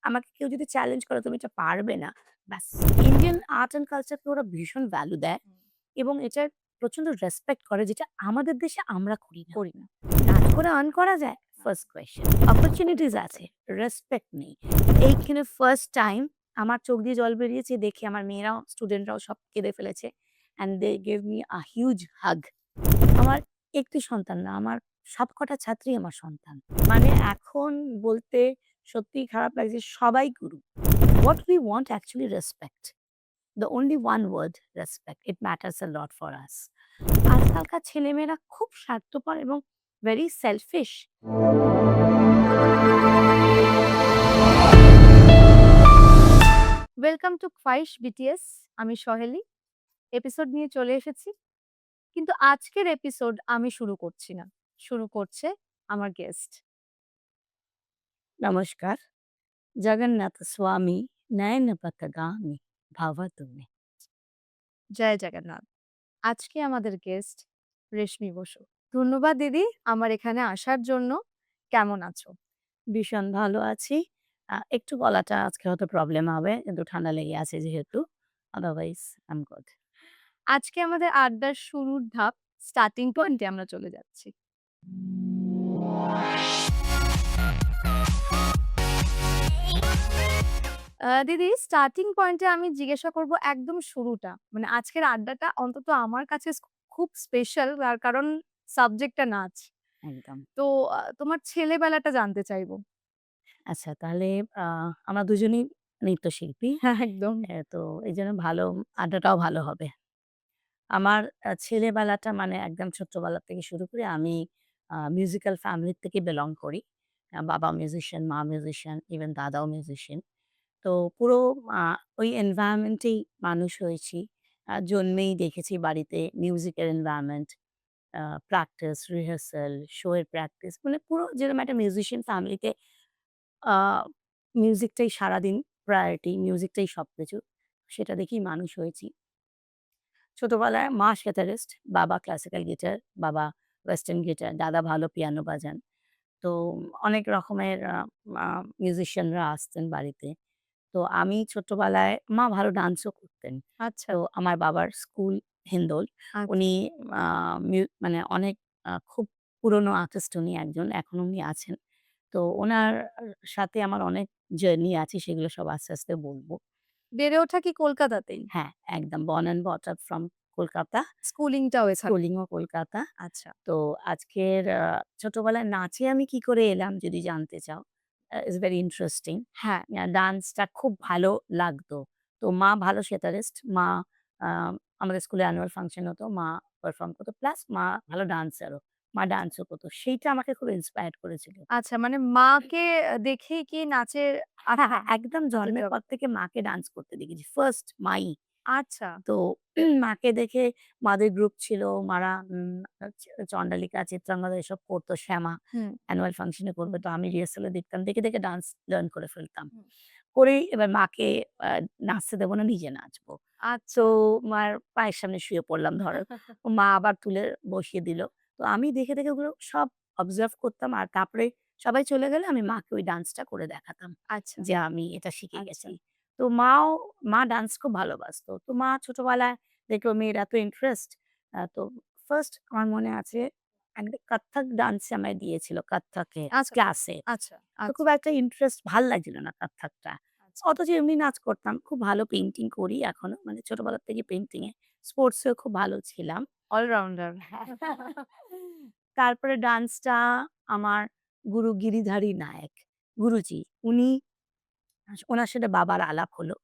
আমাকে কেউ যদি চ্যালেঞ্জ করে তুমি এটা পারবে না, ব্যাস। ইন্ডিয়ান আর্ট অ্যান্ড কালচারকে ওরা ভীষণ ভ্যালু দেয় এবং এটার প্রচন্ড রেসপেক্ট করে যেটা আমাদের দেশে আমরা করি না। করি না। নাচ করে আর্ন করা যায়? First question. অপরচুনিটিস আছে, রেসপেক্ট নেই। এইখানে ফার্স্ট টাইম আমার চোখ দিয়ে জল বেরিয়েছে দেখে আমার মেয়েরাও, স্টুডেন্টরাও সব কেঁদে ফেলেছে। And they gave me a huge hug. আমার একটি সন্তান না, আমার সবকটা ছাত্রী আমার সন্তান। মানে এখন বলতে সত্যিই খারাপ লাগছে, সবাই গুরু। What we want actually respect. The only one word, respect. It matters a lot for us. আজকালকার ছেলেমেয়েরা খুব স্বার্থপর এবং very selfish. Welcome to Khwaish BTS. আমি সহেলি। এপিসোড নিয়ে চলে এসেছি। কিন্তু আজকের এপিসোড আমি শুরু করছি না। শুরু করছে আমার গেস্ট। নমস্কার। জগন্নাথ স্বামী নয়ন পথগামী ভাব তুমি। জয় জগন্নাথ। আজকে আমাদের গেস্ট রেশমি বসু। ধন্যবাদ দিদি আমার এখানে আসার জন্য। কেমন আছো? ভীষণ ভালো আছি। একটু গলাটা আজকে হয়তো প্রবলেম হবে কিন্তু ঠান্ডা লেগে আছে যেহেতু। Otherwise I am good. আজকে আমাদের আড্ডার শুরুর ধাপ স্টার্টিং পয়েন্টে আমরা চলে যাচ্ছি। দিদি স্টার্টিং পয়েন্টে আমি জিজ্ঞাসা করব একদম শুরুটা। মানে আজকের আড্ডাটা অন্তত আমার কাছে খুব স্পেশাল তার কারণ সাবজেক্টটা নাচ। একদম। তো তোমার ছেলেবেলাটা জানতে চাইবো। আচ্ছা তাহলে আ আমরা দুজনেই নৃত্যশিল্পী। হ্যাঁ, একদম। তো এইজন্য ভালো আড্ডাটাও ভালো হবে। আমার ছেলেবেলাটা মানে একদম ছোট্টবেলা থেকে শুরু করে আমি মিউজিক্যাল ফ্যামিলি থেকে বিলং করি। বাবা মিউজিশিয়ান, মা মিউজিশিয়ান, ইভেন দাদাও মিউজিশিয়ান। তো পুরো আ ওই এনভায়রনমেন্টেই মানুষ হয়েছি। জন্মেই দেখেছি বাড়িতে মিউজিকের এনভায়রনমেন্ট, প্র্যাকটিস, রিহার্সাল, শো এর প্র্যাকটিস মানে পুরো যেরকম একটা মিউজিশিয়ান ফ্যামিলিতে আ মিউজিকটাই সারাদিন প্রায়োরিটি, মিউজিকটাই সবকিছু। সেটা দেখেই মানুষ হয়েছি। ছোটবেলায় মা সেতারিস্ট, বাবা ক্লাসিক্যাল গিটার, বাবা ওয়েস্টার্ন গিটার, দাদা ভালো পিয়ানো বাজান। তো অনেক রকমের আ মিউজিশিয়ানরা আসতেন বাড়িতে। তো আমি ছোট্টবেলায় মা ভালো ডান্সও করতেন। আচ্ছা, তো আমার বাবার স্কুল হিন্দোল। আচ্ছা। উনি আ মানে অনেক খুব পুরনো আর্টিস্ট উনি একজন। এখনো উনি আছেন। তো উনার সাথে আমার অনেক জার্নি আছে সেগুলো সব আস্তে, আস্তে বলব। বেড়ে ওঠা কি কলকাতাতেই? হ্যাঁ, একদম born and brought up from Kolkata. স্কুলিংটাও এখানে? স্কুলিংও কলকাতা। আচ্ছা। তো আজকের ছোটবেলায় নাচে আমি কি করে এলাম যদি জানতে চাও, ইটস ভেরি ইন্টারেস্টিং। হ্যাঁ, ডান্সটা খুব ভালো লাগতো। তো মা ভালো সেতারিস্ট। মা আ আমাদের স্কুলে অ্যানুয়াল ফাংশন হতো। মা পারফর্ম করতো। প্লাস মা ভালো ডান্সারও। মা ডান্সও করতো। সেইটা আমাকে খুব ইন্সপায়ার্ড করেছিল। আচ্ছা মানে মাকে দেখেই কি নাচের হ্যাঁ, আচ্ছা, হ্যাঁ, একদম জন্মের জব পর থেকে মাকে ডান্স করতে দেখেছি। ফার্স্ট মাই। আচ্ছা, তো মাকে দেখে মাদের গ্রুপ ছিল। মারা চন্ডালিকা, চিত্রাঙ্গদা এসব করতো। শ্যামা হুম, অ্যানুয়াল ফাংশনে করবে। তো আমি রিহার্সালে দেখতাম। দেখে, দেখে ডান্স লার্ন করে ফেলতাম। হুম। করেই এবার মাকে আ নাচতে দেব না, নিজে নাচবো। তো আচ্ছা। মার পায়ের সামনে শুয়ে পড়লাম ধরো। মা আবার তুলে বসিয়ে দিল। তো আমি দেখে, দেখে ওগুলো সব অবজার্ভ করতাম। আর তারপরে সবাই চলে গেলে আমি মাকে ওই ডান্সটা করে দেখাতাম। আচ্ছা, যে আমি এটা শিখে আচ্ছা। গেছি। তো মা ডান্স খুব ভালোবাসতো। তো মা ছোটবেলায় দেখলো মেয়ের এত ইন্টারেস্ট। তো ফার্স্ট আমার মনে আছে একটা কত্থক ডান্স আমায় দিয়েছিল কত্থকে আচ্ছা, ক্লাসে। আচ্ছা, তো খুব আচ্ছা, একটা ইন্টারেস্ট ভাল লাগছিল না কত্থকটা। আচ্ছা। অথচ এমনি নাচ করতাম। খুব ভালো পেইন্টিং করি এখনো। মানে ছোটবেলা থেকে পেইন্টিং এ স্পোর্টস এও খুব ভালো ছিলাম। অলরাউন্ডার। হ্যাঁ। তারপরে ডান্সটা আমার গুরু গিরিধারী নায়েক, গুরুজি। উনি উনার সাথে বাবার আলাপ হলো।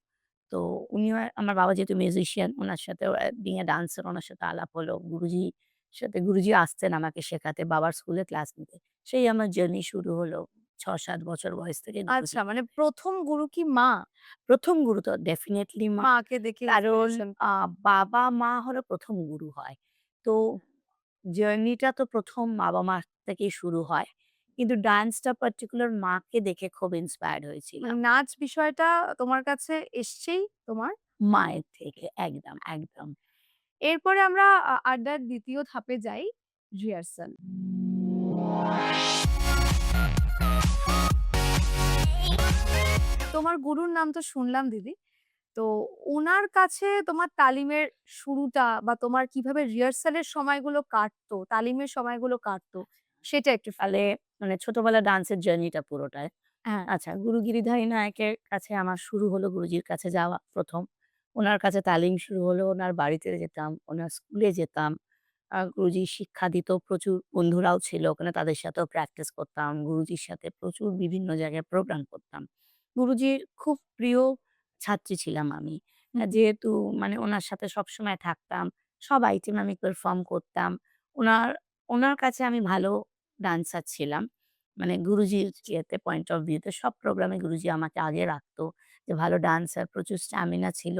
তো উনিও আমার বাবা যেহেতু মিউজিশিয়ান উনার সাথেও being a dancer উনার সাথে আলাপ হলো। গুরুজি আসতেন আমাকে শেখাতে বাবার স্কুলে ক্লাস নিতে। সেই আমার জার্নি শুরু হলো। ৬-৭ বছর বয়স থেকে গুরুজি। আচ্ছা মানে ১ম গুরু কি মা? ১ম গুরু তো ডেফিনিটলি মা। মাকে দেখে কারণ ইন্সপিরেশন আ বাবা-মা হলো ১ম গুরু হয়। তো জার্নিটা তো ১ম বাবা-মা থেকেই শুরু হয়। কিন্তু ডান্সটা পার্টিকুলার মাকে দেখে খুব ইন্সপায়ার্ড মানে হয়েছিলাম। নাচ বিষয়টা তোমার কাছে এসছেই তোমার মায়ের থেকে একদম, একদম। এরপরে আমরা আড্ডার ২য় ধাপে যাই রিহার্সাল। তোমার গুরুর নাম তো শুনলাম দিদি। তো উনার কাছে তোমার তালিমের শুরুটা বা তোমার কিভাবে রিহার্সাল এর সময়গুলো কাটতো, তালিমের সময়গুলো কাটতো সেটা একটু তাহলে মানে ছোটবেলার ডান্সের জার্নিটা পুরোটাই। হ্যাঁ, আচ্ছা, গুরু গিরিধারী নায়কের কাছে আমার শুরু হলো গুরুজির কাছে যাওয়া ১ম। উনার কাছে তালিম শুরু হলো, উনার বাড়িতে যেতাম, উনার স্কুলে যেতাম। গুরুজি শিক্ষা দিত, প্রচুর বন্ধুরাও ছিল ওখানে তাদের সাথেও প্র্যাকটিস করতাম। গুরুজির সাথে প্রচুর বিভিন্ন জায়গায় প্রোগ্রাম করতাম। গুরুজির খুব প্রিয় ছাত্রী ছিলাম আমি। হুম, যেহেতু মানে উনার সাথে সবসময় থাকতাম, সব আইটেম আমি পারফর্ম করতাম। উনার উনার কাছে আমি ভালো ডান্সার ছিলাম। মানে গুরুজির ইয়েতে পয়েন্ট অফ ভিউ তে সব প্রোগ্রামে গুরুজি আমাকে আগে রাখতো। যে ভালো ডান্সার, প্রচুর স্ট্যামিনা ছিল।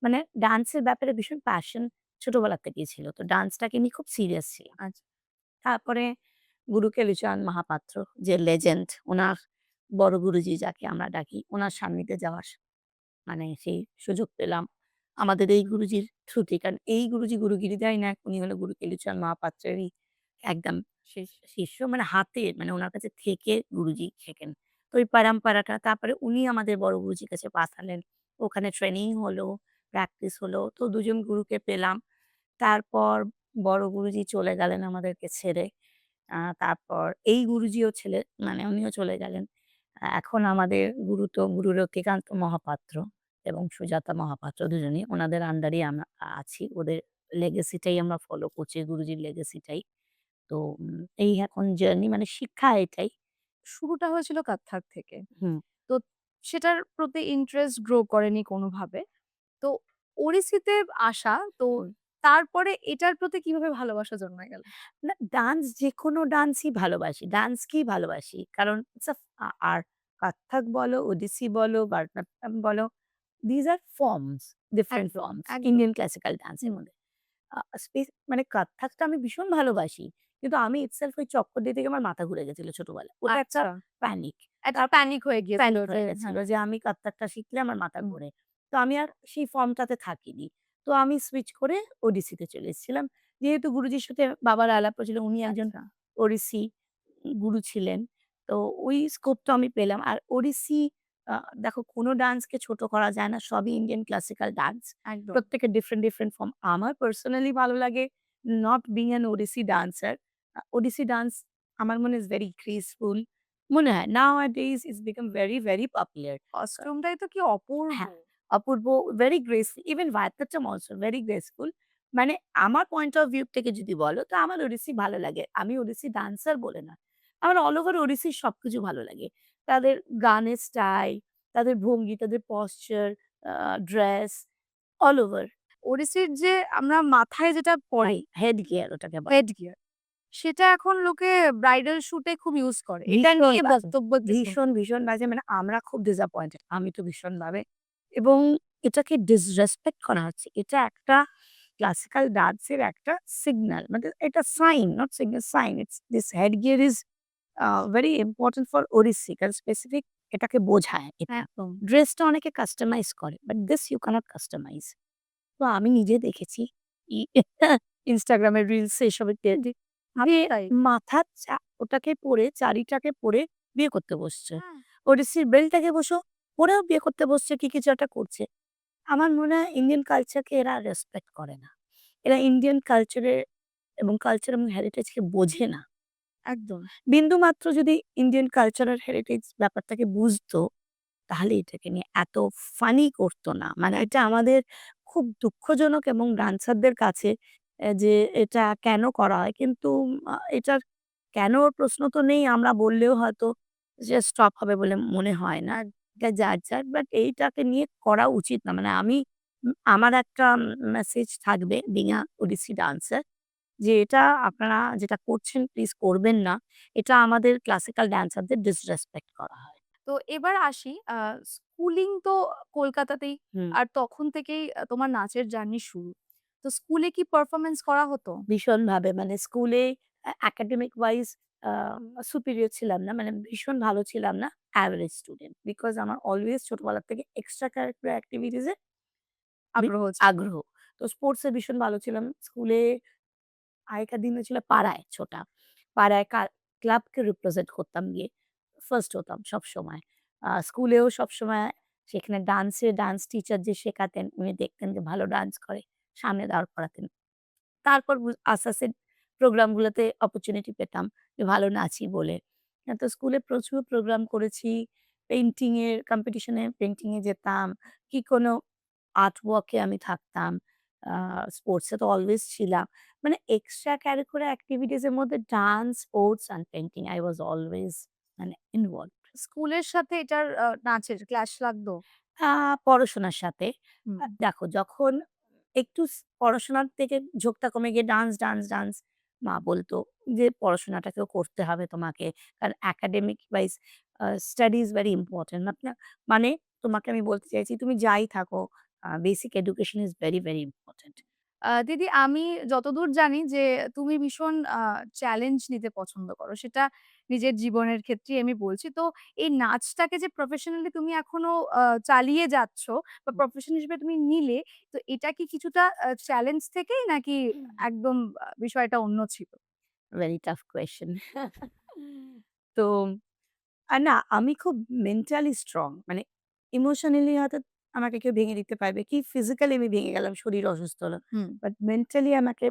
মানে ডান্সের ব্যাপারে ভীষণ প্যাশন ছোটবেলা থেকেই ছিল। তো ডান্সটাকে নিয়ে খুব সিরিয়াস ছিলাম। আচ্ছা, তারপরে গুরু কেলুচরণ মহাপাত্র যে লেজেন্ড, উনার বড় গুরুজি যাকে আমরা ডাকি, উনার সান্নিধ্যে যাওয়ার মানে সেই সুযোগ পেলাম। আমাদের এই গুরুজির থ্রুতেই। কারণ এই গুরুজি গুরু গিরিধারী নায়ক উনি হলো গুরু কেলুচরণ মহাপাত্রেরই একদম শিষ্য মানে হাতে মানে উনার কাছে থেকে গুরুজি শেখেন। তো ওই পরম্পরাটা তারপরে উনি আমাদের বড় গুরুজির কাছে পাঠালেন। ওখানে ট্রেনিং হলো, প্র্যাকটিস হলো। তো ২ জন গুরুকে পেলাম। তারপর বড় গুরুজি চলে গেলেন আমাদেরকে ছেড়ে। তারপর এই গুরুজিও মানে উনিও চলে গেলেন। এখন আমাদের গুরু তো গুরু রক্তিকান্ত মহাপাত্র এবং সুজাতা মহাপাত্র দুজনই। উনাদের আন্ডারেই আমরা আছি। ওদের লেগেসিটাই আমরা ফলো করছি, গুরুজির লেগেসিটাই। তো এই এখন জার্নি মানে শিক্ষা এটাই। শুরুটা হয়েছিল কত্থক থেকে। হুম, তো সেটার প্রতি ইন্টারেস্ট গ্রো করেনি কোনোভাবে। তো ওড়িশিতে আসা তো হুম। তারপরে এটার প্রতি কিভাবে ভালোবাসা জন্মে গেল? না ডান্স যেকোনো ডান্সই ভালোবাসি। ডান্সকেই ভালোবাসি। কারণ ইটস আর কত্থক বলো, ওডিসি বলো, ভারতনাট্যম বলো, these are forms, different একদম, forms একদম। ইন্ডিয়ান ক্লাসিক্যাল ডান্সের হুম, মধ্যে। আ স্পেস মানে কত্থকটা আমি ভীষণ ভালোবাসি। কিন্তু আমি itself ওই চক্কর দিতে গিয়ে আমার মাথা ঘুরে গেছিল ছোটবেলায়। ওটা একটা আচ্ছা। প্যানিক। একটা প্যানিক হয়ে গিয়েছিল প্যানিক হয়ে ওটাতে। গেছিল হ্যাঁ। যে আমি কত্থকটা শিখলে আমার মাথা হুম, ঘোরে। তো আমি আর সেই ফর্মটাতে থাকিনি। তো আমি সুইচ করে ওডিসিতে চলে এসেছিলাম। যেহেতু গুরুজির সাথে বাবার আলাপ হয়েছিল, উনি একজন আচ্ছা, ওড়িশি গুরু ছিলেন। তো ওই স্কোপটা আমি পেলাম। আর ওড়িশি আ দেখো কোনো ডান্সকে ছোট করা যায় না। সবই ইন্ডিয়ান ক্লাসিক্যাল ডান্স। একদম। প্রত্যেকের ডিফারেন্ট, ডিফারেন্ট ফর্ম। আমার পার্সোনালি ভালো লাগে not being an Odyssey dancer. Odyssey dance আমার মনে ইস ভেরি গ্রেসফুল। মনে হয় nowadays it's become very, very popular. কা কস্টিউমটাই তো কি অপূর্ব! হ্যাঁ, অপূর্ব very graceful even Bharatanatyam also very graceful মানে আমার পয়েন্ট অফ ভিউ থেকে যদি বলো তো আমার ওড়িশি ভালো লাগে। আমি ওড়িশি ডান্সার বলে না। আমার অল ওভার ওড়িশির সবকিছু ভালো লাগে। তাদের গানের স্টাইল, তাদের ভঙ্গি, তাদের posture, আ ড্রেস অল ওভার ওড়িশির যে আমরা মাথায় যেটা পড়ি, হেড গিয়ার ওটাকে বলে। হেড গিয়ার, সেটা এখন লোকে ব্রাইডাল শুট এ খুব ইউজ করে। এটা ভীষণ নিয়ে বাজে, বক্তব্য কি তোমার? ভীষণ, ভীষণ বাজে মানে আমরা খুব ডিসঅ্যাপয়েন্টেড। আমি তো ভীষণভাবে এবং এটাকে ডিসরেসপেক্ট করা হচ্ছে। এটা একটা ক্লাসিক্যাল ডান্সের একটা সিগনাল। মানে এটা sign, not signal, sign. It's this headgear is very important for Odissi কারণ স্পেসিফিক এটাকে বোঝায় এটা। একদম। ড্রেসটা অনেকে কাস্টমাইজ করে। But this you cannot customise. তো আমি নিজে দেখেছি ই Instagram এর রিলস এসবে যে আমি তাই। মাথার ওটাকে পরে চাড়িটাকে পরে বিয়ে করতে বসছে। হ্যাঁ। ওড়িশির বেল্টটাকে পরেও বিয়ে করতে বসছে কি কিছু একটা করছে। আমার মনে হয় ইন্ডিয়ান কালচারকে এরা রেসপেক্ট করে না। এরা ইন্ডিয়ান কালচার এবং হেরিটেজ কে বোঝে না। একদম। বিন্দুমাত্র যদি ইন্ডিয়ান কালচারাল হেরিটেজ ব্যাপারটাকে বুঝতো তাহলে এটাকে নিয়ে এত ফানি করত না। মানে এটা আমাদের খুব দুঃখজনক এবং ডান্সারদের কাছে যে এটা কেন করা হয়? কিন্তু এটার কেন প্রশ্ন তো নেই। আমরা বললেও হয়তো যে স্টপ হবে বলে মনে হয় না। এটা যার। বাট এইটাকে নিয়ে করা উচিত না। মানে আমার একটা মেসেজ থাকবে being a ওডিসি ডান্সার যে এটা আপনারা যেটা করছেন প্লিজ করবেন না। এটা আমাদের ক্লাসিক্যাল ড্যান্সারদের ডিসরেসপেক্ট করা হয়। তো এবার আসি স্কুলিং তো কলকাতাতেই। হুম। আর তখন থেকেই তোমার নাচের জার্নি শুরু। তো স্কুলে কি পারফরম্যান্স করা হতো? ভীষণভাবে মানে স্কুলে একাডেমিক ওয়াইজ আ সুপিরিয়র ছিলাম না। মানে ভীষণ ভালো ছিলাম না। Average student. বিকজ আমার অলওয়েজ ছোটবেলা থেকে extra curricular activities A B আগ্রহ ছিল। আগ্রহ। তো স্পোর্টস এ ভীষণ ভালো ছিলাম। স্কুলে আগেকার দিনে ছিল পাড়ায় ছোটা। পাড়ায় ক্লাবকে রিপ্রেজেন্ট করতাম গিয়ে। ফার্স্ট হতাম সবসময়। স্কুলেও সবসময় সেখানে ডান্স টিচার যে শেখাতেন, উনি দেখতেন যে ভালো ডান্স করে, সামনে দাঁড় করাতেন। তারপর আস্তে, আস্তে প্রোগ্রামগুলোতে অপরচুনিটি পেতাম যে ভালো নাচি বলে। তো স্কুলে প্রচুর প্রোগ্রাম করেছি। পেইন্টিং এর কম্পিটিশনে পেইন্টিং এ যেতাম। কি কোনো আর্ট ওয়ার্ক এ আমি থাকতাম। আ স্পোর্টস এ তো অলওয়েজ ছিলাম। মানে এক্সট্রা কারিকুলার এক্টিভিটিস এর মধ্যে dance, sports and painting I was always মানে ইনভলভড। স্কুলের সাথে এটার নাচের ক্লাশ লাগতো? আ পড়াশোনার সাথে। হুম। দেখো যখন একটু পড়াশোনার থেকে ঝোঁকটা কমে গিয়ে ডান্স, মা বলত যে, "পড়াশোনাটাকেও করতে হবে তোমাকে। কারণ academic wise study is very important." মানে তোমাকে আমি বলতে চাইছি তুমি যাই থাকো basic education is very, very important. দিদি আমি যতদূর জানি যে তুমি ভীষণ চ্যালেঞ্জ নিতে পছন্দ করো। সেটা নিজের জীবনের ক্ষেত্রেই আমি বলছি। তো এই নাচটাকে যে প্রফেশনালি তুমি এখনো চালিয়ে যাচ্ছ বা প্রফেশন হিসেবে তুমি নিলে, তো এটা কি কিছুটা চ্যালেঞ্জ থেকেই নাকি একদম বিষয়টা অন্য ছিল? Very tough question. তো না, আমি খুব মেন্টালি স্ট্রং। মানে ইমোশনালি হয়তো আমাকে কেউ ভেঙে দিতে পারবে কি ফিজিক্যালি আমি ভেঙে গেলাম, শরীর অসুস্থ হলো। হুম। বাট মেন্টালি আমাকে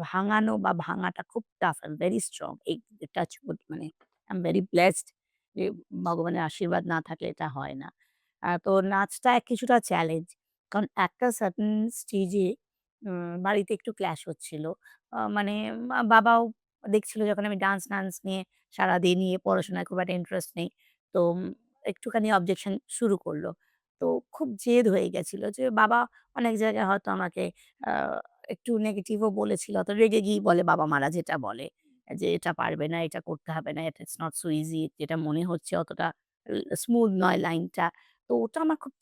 ভাঙানো বা ভাঙাটা খুব tough. I am very strong. এই টাচ উড মানে আই এম ভেরি ব্লেসড যে ভগবানের আশীর্বাদ না থাকলে এটা হয় না। তো নাচটা কিছুটা চ্যালেঞ্জ। কারণ একটা সার্টেন স্টেজে বাড়িতে একটু ক্ল্যাশ হচ্ছিল। মানে বাবাও দেখছিল যখন আমি ডান্স নিয়ে সারাদিন নিয়ে পড়াশোনায় খুব একটা ইন্টারেস্ট নেই। তো একটুখানি অবজেকশন শুরু করল। তো খুব জেদ হয়ে গেছিল যে বাবা অনেক জায়গায় হয়তো আমাকে আ একটু নেগেটিভও বলেছিল। তো রেগে গিয়েই বলে বাবা-মারা যেটা বলে যে, "এটা পারবে না, এটা করতে হবে না, ইটস নট সো ইজি যেটা মনে হচ্ছে অতটা স্মুথ নয় লাইনটা।" তো ওটা আমার খুব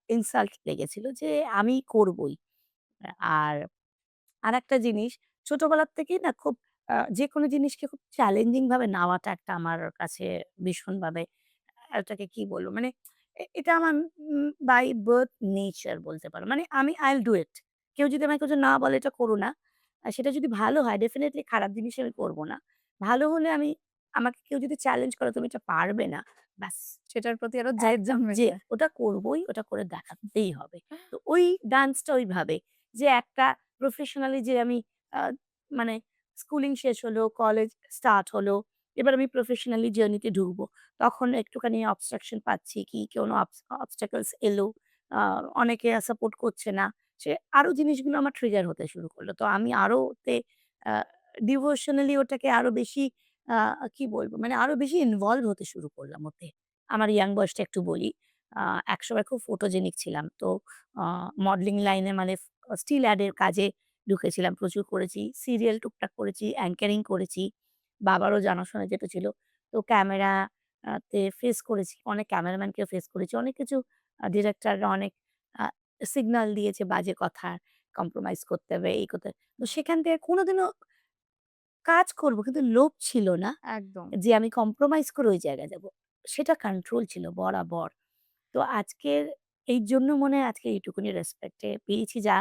ইনসাল্ট লেগেছিল যে আমি করবই। আর আরেকটা জিনিস ছোটবেলার থেকেই না খুব যেকোনো জিনিসকে খুব চ্যালেঞ্জিং ভাবে নেওয়াটা একটা আমার কাছে ভীষণভাবে এটাকে কি বলবো? মানে এটা আমার বাই বার্থ নেচার বলতে পারো। মানে আমি I'll do it. কেউ যদি আমাকে কিছু না বলে এটা করো না। সেটা যদি ভালো হয় ডেফিনিটলি খারাপ জিনিস আমি করব না। ভালো হলে আমাকে কেউ যদি চ্যালেঞ্জ করে তুমি এটা পারবে না, ব্যাস সেটার প্রতি আরো জেদ যে জন্মেছে। ওটা করবোই, ওটা করে দেখাতেই হবে। তো ওই ডান্সটা ওইভাবে যে একটা প্রফেশনালি যে আমি আ মানে স্কুলিং শেষ হলো, কলেজ স্টার্ট হলো। এবার আমি প্রফেশনালি জার্নিতে ঢুকবো। তখন একটুখানি অবস্ট্রাকশন পাচ্ছি কি কোনো অবস্টাকলস এলো। আ অনেকে সাপোর্ট করছে না। আরো জিনিসগুলো আমার ট্রিগার হতে শুরু করলো। তো আমি আরো ওতে আ ডিভোশনালি ওটাকে আরো বেশি আ কি বলবো? মানে আরো বেশি ইনভলভ হতে শুরু করলাম ওতে। আমার ইয়াং বয়সটা একটু বলি। আ একসময় খুব ফটোজেনিক ছিলাম। তো আ মডেলিং লাইনে মানে স্টিল অ্যাড এর কাজে ঢুকেছিলাম। প্রচুর করেছি। সিরিয়াল টুকটাক করেছি, অ্যাঙ্কারিং করেছি। বাবারও জানাশোনা যেটা ছিল। তো ক্যামেরা তে ফেস করেছি। অনেক ক্যামেরাম্যানকেও ফেস করেছি। অনেক কিছু ডিরেক্টররা অনেক আ সিগনাল দিয়েছে বাজে কথা, কম্প্রোমাইজ করতে হবে, এই করতে হবে। তো সেখান থেকে কোনদিনও কাজ করব কিন্তু লোভ ছিল না একদম। যে আমি কম্প্রোমাইজ করে ওই জায়গায় যাব। সেটা কন্ট্রোল ছিল বরাবর। তো আজকের এইজন্য মনে হয় আজকে এইটুকুনি রেসপেক্ট এ পেয়েছি যা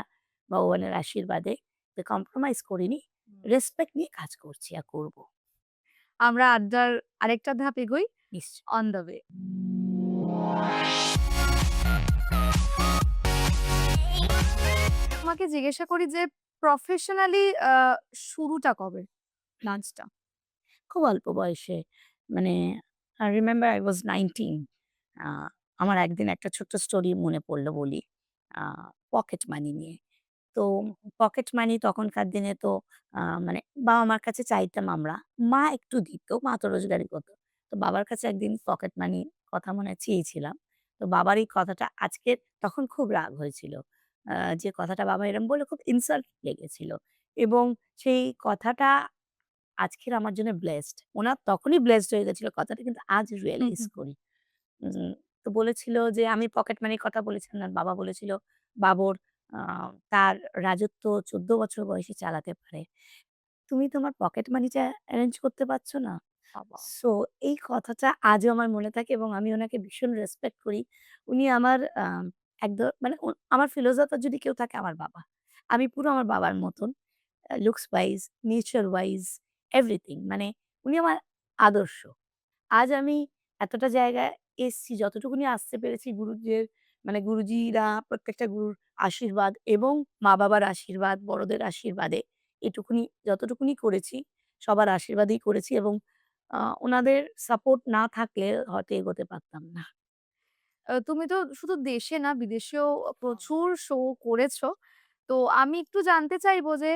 ভগবানের আশীর্বাদে যে কম্প্রোমাইজ করিনি। হুম। রেসপেক্ট নিয়ে কাজ করছি আর করব। আমরা আড্ডার আরেকটা ধাপ এগোই। নিশ্চয়ই। On the way. তোমাকে জিজ্ঞাসা করি যে প্রফেশনালি শুরুটা কবে? নাচটা? খুব অল্প বয়সে মানে I remember I was 19 আ আমার একদিন একটা ছোট্ট স্টোরি মনে পড়ল বলি। আ পকেট মানি নিয়ে। তো পকেট মানি তখনকার দিনে তো মানে বাবা-মার কাছে চাইতাম আমরা। মা একটু দিত, মা তো রোজগারি করত। তো বাবার কাছে একদিন পকেট মানি কথা মনে হয় চেয়েছিলাম। তো বাবার এই কথাটা আজকে তখন খুব রাগ হয়েছিল। আ যে কথাটা বাবা এরকম বলল খুব ইনসাল্ট লেগেছিল এবং সেই কথাটা আজকের আমার জন্য ব্লেসড। উনার তখনই ব্লেসড হয়ে গেছিল কথাটা কিন্তু আজ হুম, রিয়ালাইজ হুম, হুম। করি। উম তো বলেছিল যে আমি পকেট মানির কথা বলেছিলাম না। বাবা বলেছিল বাবর আ তার রাজত্ব ১৪ বছর বয়সে চালাতে পারে। তুমি তোমার পকেট মানিটা এরেঞ্জ করতে পারছো না? বাবা! সো এই কথাটা আজও আমার মনে থাকে এবং আমি উনাকে ভীষণ রেসপেক্ট করি। উনি আমার মানে আমার ফিলোসোফার যদি কেউ থাকে আমার বাবা। আমি পুরো আমার বাবার মতন। Looks wise, nature wise, everything মানে উনি আমার আদর্শ। আজ আমি এতটা জায়গায় এসছি, যতটুকুনি আসতে পেরেছি মানে গুরুজিরা প্রত্যেকটা গুরুর আশীর্বাদ এবং মা-বাবার আশীর্বাদ, বড়দের আশীর্বাদে এটুকুনি যতটুকুনি করেছি, সবার আশীর্বাদেই করেছি এবং উনাদের সাপোর্ট না থাকলে হয়তো এগোতে পারতাম না। তুমি তো শুধু দেশে না বিদেশেও প্রচুর শো করেছো। তো আমি একটু জানতে চাইবো যে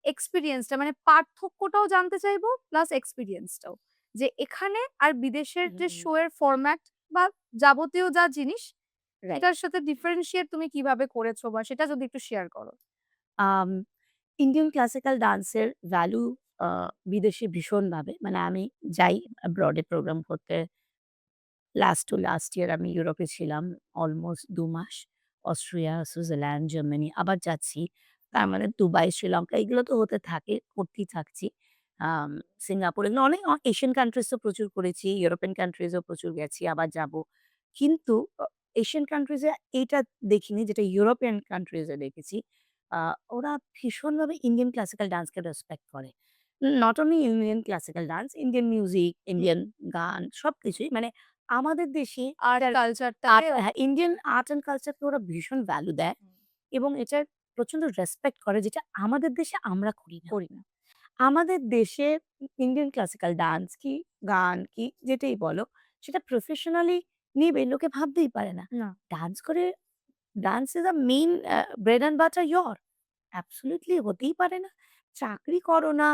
এক্সপেরিয়েন্সটা মানে পার্থক্যটাও জানতে চাইবো প্লাস এক্সপেরিয়েন্সটাও। যে এখানে আর বিদেশের যে হুম, শো এর ফরম্যাট বা যাবতীয় যা জিনিস রাইট। সেটার সাথে ডিফারেনশিয়েট তুমি কিভাবে করেছো বা সেটা যদি একটু শেয়ার করো? আম ইন্ডিয়ান ক্লাসিক্যাল ডান্সের ভ্যালু আ বিদেশে ভীষণভাবে মানে আমি যাই abroad এ প্রোগ্রাম করতে লাস্ট ইয়ার আমি ইউরোপে ছিলাম অলমোস্ট ২ মাস। অস্ট্রিয়া, সুইজারল্যান্ড, জার্মানি আবার যাচ্ছি। তার মানে দুবাই, শ্রীলঙ্কা এগুলো তো হতে থাকে, করতেই থাকছি। আম সিঙ্গাপুর এগুলো অনেক এশিয়ান কান্ট্রিজ তো প্রচুর করেছি, ইউরোপিয়ান কান্ট্রিজ ও প্রচুর গেছি, আবার যাবো। কিন্তু এশিয়ান কান্ট্রিজ এ এইটা দেখিনি যেটা ইউরোপিয়ান কান্ট্রিজ এ দেখেছি। আ ওরা ভীষণভাবে ইন্ডিয়ান ক্লাসিক্যাল ডান্সকে রেসপেক্ট করে। Not only Indian classical dance, Indian music, hmm. Indian গান সবকিছুই মানে আমাদের দেশে আর্ট এটার কালচারটাকে হ্যাঁ, ইন্ডিয়ান আর্ট অ্যান্ড কালচারকে ওরা ভীষণ ভ্যালু দেয় হুম। এবং এটার প্রচন্ড রেসপেক্ট করে যেটা আমাদের দেশে আমরা করি না। করি না। আমাদের দেশে ইন্ডিয়ান ক্লাসিক্যাল ডান্স কি, গান কি যেটাই বলো সেটা প্রফেশনালি নিবে লোকে ভাবতেই পারে না। না। ডান্স করে dance is a main bread and butter your. Absolutely হতেই পারে না। চাকরি করো না,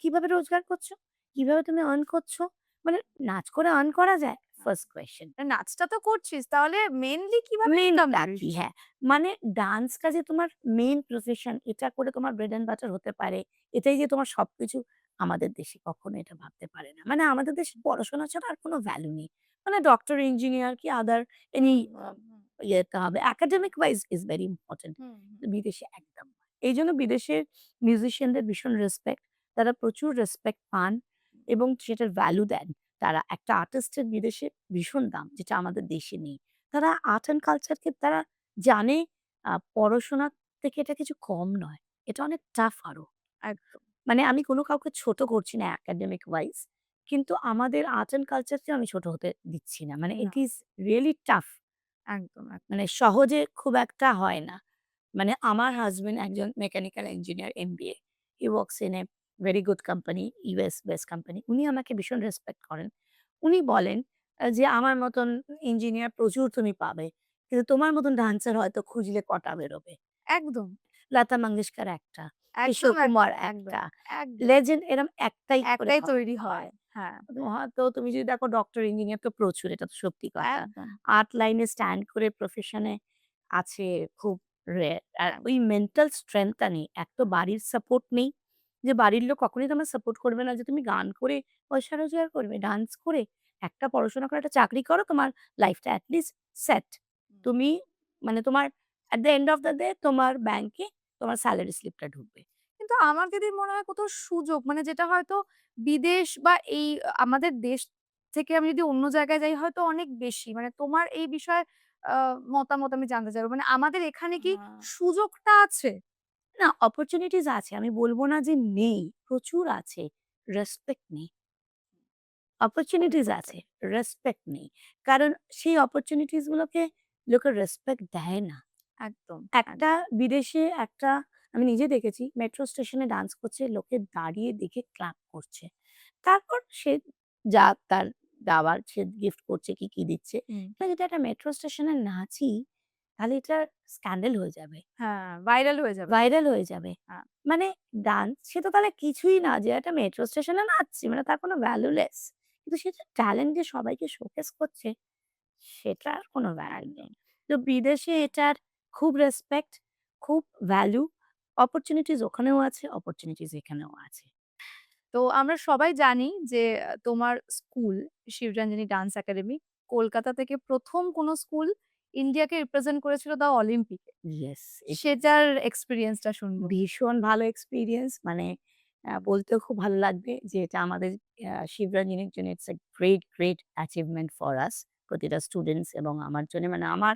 কিভাবে রোজগার করছো? কিভাবে তুমি আর্ন করছো? মানে নাচ করে আর্ন করা যায়? First question. নাচটা তো করছিস তাহলে মেইনলি কিভাবে ইনকাম মেইনটা করিস? কি? হ্যাঁ, মানে ডান্সটা যে তোমার মেইন প্রফেশন এটা করে তোমার ব্রেড অ্যান্ড বাটার হতে পারে। এটাই যে তোমার সবকিছু আমাদের দেশে কখনো এটা ভাবতে পারে না। মানে আমাদের দেশে পড়াশোনা ছাড়া আর কোনো ভ্যালু নেই। মানে ডক্টর, ইঞ্জিনিয়ার কি আদার এনি হুম, আ হুম, হুম, ইয়েতে হবে। Academic wise is very important. হুম, হুম। বিদেশে একদম না। এইজন্য বিদেশের মিউজিশিয়ানদের ভীষণ রেসপেক্ট। তারা প্রচুর রেসপেক্ট পান এবং সেটার ভ্যালু দেন। তারা একটা আর্টিস্টের বিদেশে ভীষণ দাম যেটা আমাদের দেশে নেই। তারা আর্ট অ্যান্ড কালচারকে তারা জানে পড়াশোনার থেকে এটা কিছু কম নয়। এটা অনেক টাফ আরো। একদম, মানে আমি কোনো কাউকে ছোট করছি না একাডেমিক ওয়াইজ। কিন্তু আমাদের আর্ট অ্যান্ড কালচারকেও আমি ছোট হতে দিচ্ছি না। মানে না, ইট ইস রিয়ালি টাফ। একদম, একদম। মানে সহজে খুব একটা হয় না। মানে আমার হাসব্যান্ড একজন mechanical engineer MBA. He works in a very good company, US based company. উনি আমাকে ভীষণ রেসপেক্ট করেন। উনি বলেন যে, "আমার মতন ইঞ্জিনিয়ার প্রচুর তুমি পাবে। কিন্তু তোমার মতন ডান্সার হয়তো খুঁজলে কটা বেরোবে।" একদম, লতা মঙ্গেশকর একটা, কিশোর একদম, কুমার একদম, একদম, একটা, একদম। লেজেন্ড এরম একটাই করে একটাই তৈরি হয়। হয়। হ্যাঁ, হয়তো তুমি যদি দেখো ডক্টর, ইঞ্জিনিয়ার তো প্রচুর, এটা তো সত্যি কথা। একদম, আর্ট লাইনে স্ট্যান্ড করে প্রফেশন এ আছে খুব রেয়ার। আর এক ওই মেন্টাল স্ট্রেংথ টা নেই। এক তো বাড়ির সাপোর্ট নেই, যে বাড়ির লোক কখনোই তোমার সাপোর্ট করবে না যে তুমি গান করে পয়সা রোজগার করবে, ডান্স করে, একটা পড়াশোনা করে একটা চাকরি করো, তোমার লাইফটা এট লিস্ট সেট। হুম। তুমি মানে তোমার at the end of the day তোমার ব্যাংকে তোমার সেলারি স্লিপটা ঢুকবে। কিন্তু আমার যদি মনে হয় কোথাও সুযোগ মানে যেটা হয়তো বিদেশ বা এই আমাদের দেশ থেকে আমি যদি অন্য জায়গায় যাই হয়তো অনেক বেশি। মানে তোমার এই বিষয়ে আ মতামত আমি জানতে চাইবো। মানে আমাদের এখানে কি হ্যাঁ। সুযোগটা আছে? না, অপরচুনিটিস আছে। আমি বলব না যে নেই, প্রচুর আছে। রেসপেক্ট নেই। অপরচুনিটিস আছে, রেসপেক্ট নেই। কারণ সেই অপরচুনিটিস গুলোকে লোকে রেসপেক্ট দেয় না। একদম, একটা বিদেশে একটা আমি নিজে দেখেছি মেট্রো স্টেশনে ডান্স করছে, লোকে দাঁড়িয়ে দেখে ক্ল্যাপ করছে। তারপর সে যা তার দেওয়ার সে গিফট করছে কি দিচ্ছে। হুম। এটা যদি একটা মেট্রো স্টেশনে নাচি, তাহলে এটা স্ক্যান্ডাল হয়ে যাবে। হ্যাঁ, ভাইরাল হয়ে যাবে। ভাইরাল হয়ে যাবে। হ্যাঁ, মানে ডান্স সে তো তাহলে কিছুই না যে একটা মেট্রো স্টেশনে নাচছি মানে তার কোনো ভ্যালুলেস। কিন্তু সে যে ট্যালেন্ট দিয়ে সবাইকে শোকেস করছে সেটার কোনো ভ্যালু নেই। একদম। তো বিদেশে এটার খুব রেসপেক্ট, খুব ভ্যালু, অপরচুনিটিস ওখানেও আছে, অপরচুনিটিস এখানেও আছে। তো আমরা সবাই জানি যে তোমার school Shivranjani dance academy Kolkata থেকে ১ম কোনো স্কুল ইন্ডিয়াকে রিপ্রেজেন্ট করেছিল তাও অলিম্পিকে। Yes, it is. সেটার এক্সপেরিয়েন্সটা শুনবো। ভীষণ ভালো এক্সপেরিয়েন্স মানে বলতেও খুব ভালো লাগবে যে এটা আমাদের শিবরঞ্জনীর জন্য it's a great achievement for us. প্রতিটা স্টুডেন্টস এবং আমার জন্য মানে আমার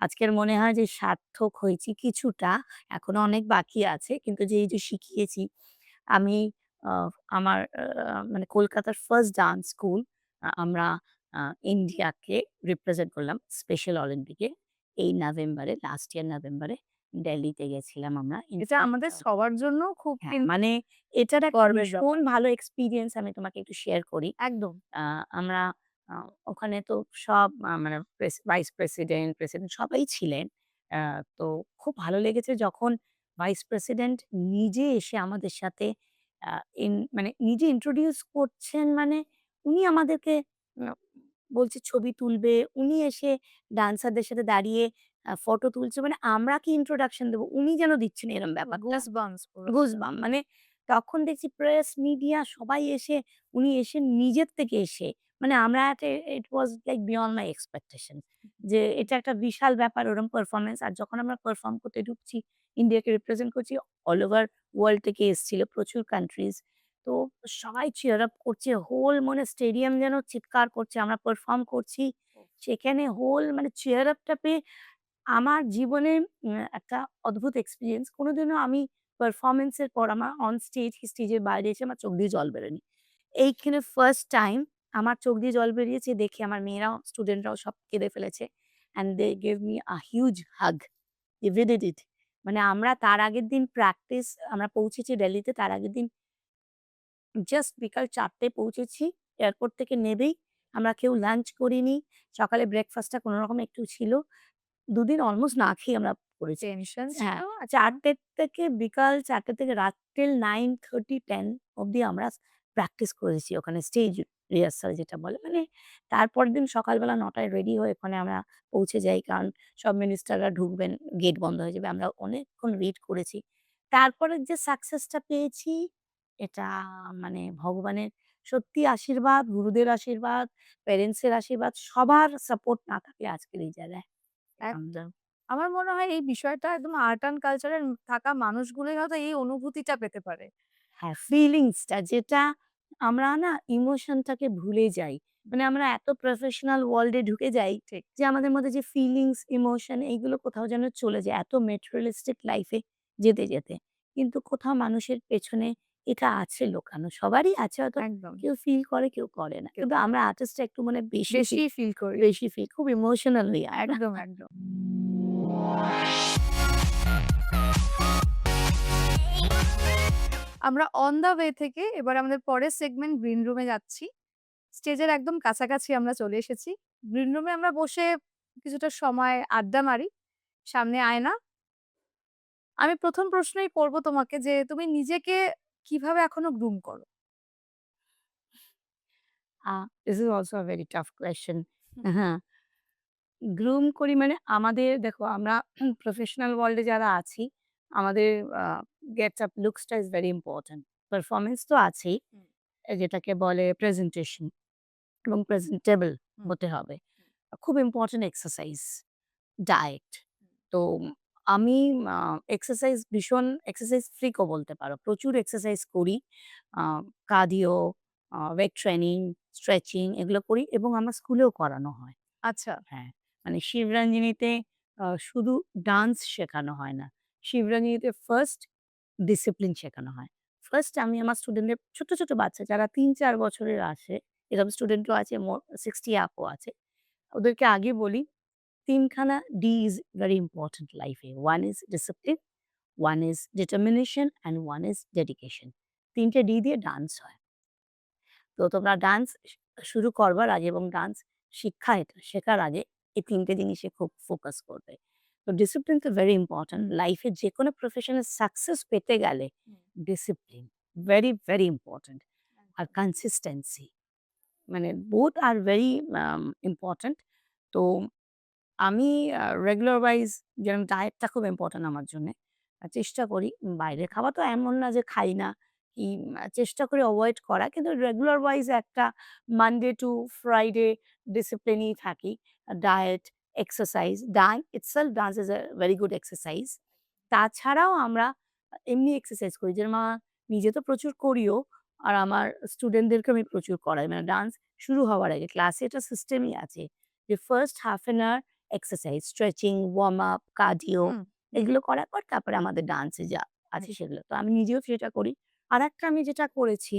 আজকের মনে হয় যে সার্থক হয়েছি কিছুটা। এখনো অনেক বাকি আছে। কিন্তু যে এই যে শিখিয়েছি আমি আ আমার মানে কলকাতার ফার্স্ট ডান্স স্কুল আমরা আ ইন্ডিয়াকে রিপ্রেজেন্ট করলাম স্পেশাল অলিম্পিকে। এই নভেম্বরে, লাস্ট ইয়ার নভেম্বরে দিল্লিতে গেছিলাম আমরা। এটা ইনফ্যাক্ট আমাদের সবার জন্য খুব হ্যাঁ, কিন্তু মানে এটার একটা গর্বের ভীষণ ব্যাপার। ভালো এক্সপেরিয়েন্স আমি তোমাকে একটু শেয়ার করি। একদম। আ আমরা আ ওখানে তো সব মানে ভাইস প্রেসিডেন্ট, প্রেসিডেন্ট সবাই ছিলেন। আ তো খুব ভালো লেগেছে যখন ভাইস প্রেসিডেন্ট নিজে এসে আমাদের সাথে আ মানে নিজে ইন্ট্রোডিউস করছেন মানে উনি আমাদেরকে আ বলছে ছবি তুলবে। উনি এসে ডান্সারদের সাথে দাঁড়িয়ে ফটো তুলছে। মানে আমরা কি ইন্ট্রোডাকশন দেব? উনি যেন দিচ্ছেন এরম ব্যাপারটা। গুজবাম্পস পুরো একটা। গুজবাম্প মানে তখন দেখছি প্রেস, মিডিয়া সবাই এসে উনি এসে নিজের থেকে এসে মানে আমরা it was like beyond my expectation যে এটা একটা বিশাল ব্যাপার ওরকম পারফরম্যান্স। আর যখন আমরা পারফর্ম করতে ঢুকছি, ইন্ডিয়াকে রিপ্রেজেন্ট করছি, অল ওভার ওয়ার্ল্ড থেকে এসছিল প্রচুর কান্ট্রিজ। তো সবাই চিয়ার আপ করছে। হোল মানে স্টেডিয়াম যেন চিৎকার করছে। আমরা পারফর্ম করছি। সেখানে হোল মানে চিয়ার আপটা পেয়ে আমার জীবনে একটা অদ্ভুত এক্সপেরিয়েন্স। কোনোদিনও আমি পারফরম্যান্স এর পর আমার অন স্টেজ কি স্টেজের বাইরে এসে আমার চোখ দিয়ে জল বেরোয়নি। এইখানে ফার্স্ট টাইম আমার চোখ দিয়ে জল বেরিয়েছে দেখে আমার মেয়েরাও স্টুডেন্টরাও সব কেঁদে ফেলেছে। And they gave me a huge hug. They really did. মানে আমরা তার আগের দিন প্র্যাকটিস আমরা পৌঁছেছি দিল্লিতে তার আগের দিন জাস্ট বিকাল ৪ টায় পৌঁছেছি। এয়ারপোর্ট থেকে নেবেই আমরা কেউ লাঞ্চ করিনি। সকালে ব্রেকফাস্টটা কোনরকম একটু ছিল। ২ দিন অলমোস্ট না খেয়ে আমরা করেছি। টেনশন ছিল। হ্যাঁ, আচ্ছা। ৪ টে থেকে বিকাল ৪ টে থেকে রাত টিল 9:30 10 অব্দি আমরা প্র্যাকটিস করেছি ওখানে স্টেজ রিহার্সাল যেটা বলে। মানে তারপরের দিন সকালবেলা ৯ টায় রেডি হয়ে ওখানে আমরা পৌঁছে যাই। কারণ সব মিনিস্টাররা ঢুকবেন, গেট বন্ধ হয়ে যাবে। আমরা অনেকক্ষণ ওয়েট করেছি। তারপরে যে সাকসেসটা পেয়েছি এটা মানে ভগবানের সত্যি আশীর্বাদ, গুরুদের আশীর্বাদ, প্যারেন্টস এর আশীর্বাদ সবার সাপোর্ট না থাকলে আজকের এই জায়গায় এক আমরা আমার মনে হয় এই বিষয়টা একদম আর্ট অ্যান্ড কালচার এর থাকা মানুষগুলোই হয়তো এই অনুভূতিটা পেতে পারে। হ্যাঁ, ফিলিংসটা যেটা আমরা না ইমোশনটাকে ভুলে যাই। মানে আমরা এত প্রফেশনাল ওয়ার্লড এ ঢুকে যাই ঠিক। যে আমাদের মধ্যে যে ফিলিংস, ইমোশন এইগুলো কোথাও যেন চলে যায়। এত ম্যাটেরিয়ালিস্টিক লাইফ এ যেতে। কিন্তু কোথাও মানুষের পেছনে এটা আছে লুকানো। সবারই আছে হয়তো একদম। কেউ ফিল করে, কেউ করে না। কেউ কিন্তু করে আমরা না। আর্টিস্টরা একটু মানে বেশি ফিল করি। বেশি ফিল খুব ইমোশনাল হই আর একদম, একদম। আমরা অন দ্য ওয়ে থেকে এবার আমাদের পরের সেগমেন্ট গ্রিন রুমে যাচ্ছি। স্টেজের একদম কাছাকাছি আমরা চলে এসেছি। গ্রিন রুমে আমরা বসে কিছুটা সময় আড্ডা মারি। সামনে আয়না। আমি ১ম প্রশ্নই করব তোমাকে যে তুমি নিজেকে কিভাবে এখনো গ্রুম করো? This is also a very tough question. হুম। হ্যাঁ। গ্রুম করি মানে আমাদের দেখো আমরা প্রফেশনাল ওয়ার্লড এ যারা আছি, আমাদের আ গেটস আপ লুকসটা ইস ভেরি ইম্পোর্টেন্ট। পারফরম্যান্স তো আছেই, হুম, যেটাকে বলে প্রেজেন্টেশন এবং প্রেজেন্টেবল হুম, হতে হবে। হুম, খুব ইম্পোর্টেন্ট এক্সারসাইজ, ডায়েট। তো আমি আ এক্সারসাইজ ফ্রিক ও বলতে পারো। প্রচুর এক্সারসাইজ করি। আ কার্ডিও, ওয়েট ট্রেনিং, স্ট্রেচিং এগুলো করি এবং আমার স্কুলেও করানো হয়। আচ্ছা। হ্যাঁ, মানে শিবরঞ্জনীতে শুধু ডান্স শেখানো হয় না। শিবরঞ্জনীতে ফার্স্ট ডিসিপ্লিন শেখানো হয়। ফার্স্ট আমি আমার স্টুডেন্টদের ছোট বাচ্চা যারা ৩-৪ বছরের আসে, এরকম স্টুডেন্টও আছে 60 আপ ও আছে। ওদেরকে আগে বলি ৩ খানা D is very important life A. One is discipline, one is determination and one is dedication. ৩ টে ডি দিয়ে ডান্স হয়। তো তোমরা ডান্স শুরু করবার আগে এবং ডান্স শেখার আগে এই ৩ টে জিনিসে খুব ফোকাস করবে। তো ডিসিপ্লিন তো ভেরি ইম্পোর্টেন্ট। হুম, লাইফে যেকোনো প্রফেশনে সাকসেস পেতে গেলে হুম, ডিসিপ্লিন ভেরি ইম্পোর্টেন্ট। আর একদম। কনসিস্টেন্সি মানে বোথ আর ভেরি ইম্পোর্টেন্ট। তো আমি রেগুলার ওয়াইজ যেমন ডায়েটটা খুব ইম্পোর্টেন্ট আমার জন্যে। চেষ্টা করি বাইরের খাবার তো এমন না যে খাই না। কি চেষ্টা করি অভয়েড করা। কিন্তু রেগুলার ওয়াইজ একটা মানডে টু ফ্রাইডে ডিসিপ্লিনেই থাকি। Diet, exercise, dance is a very good exercise. তাছাড়াও আমরা এমনি এক্সারসাইজ করি। যেরকম নিজে তো প্রচুর করিও। আর আমার স্টুডেন্টদেরকে আমি প্রচুর করাই। মানে ডান্স শুরু হওয়ার আগে ক্লাসে একটা সিস্টেমই আছে। যে first half an hour exercise, stretching, warm up, cardio হুম, হুম, এগুলো করার পর তারপরে আমাদের ডান্সে যা আছে সেগুলো। তো আমি নিজেও সেটা করি। আরেকটা আমি যেটা করেছি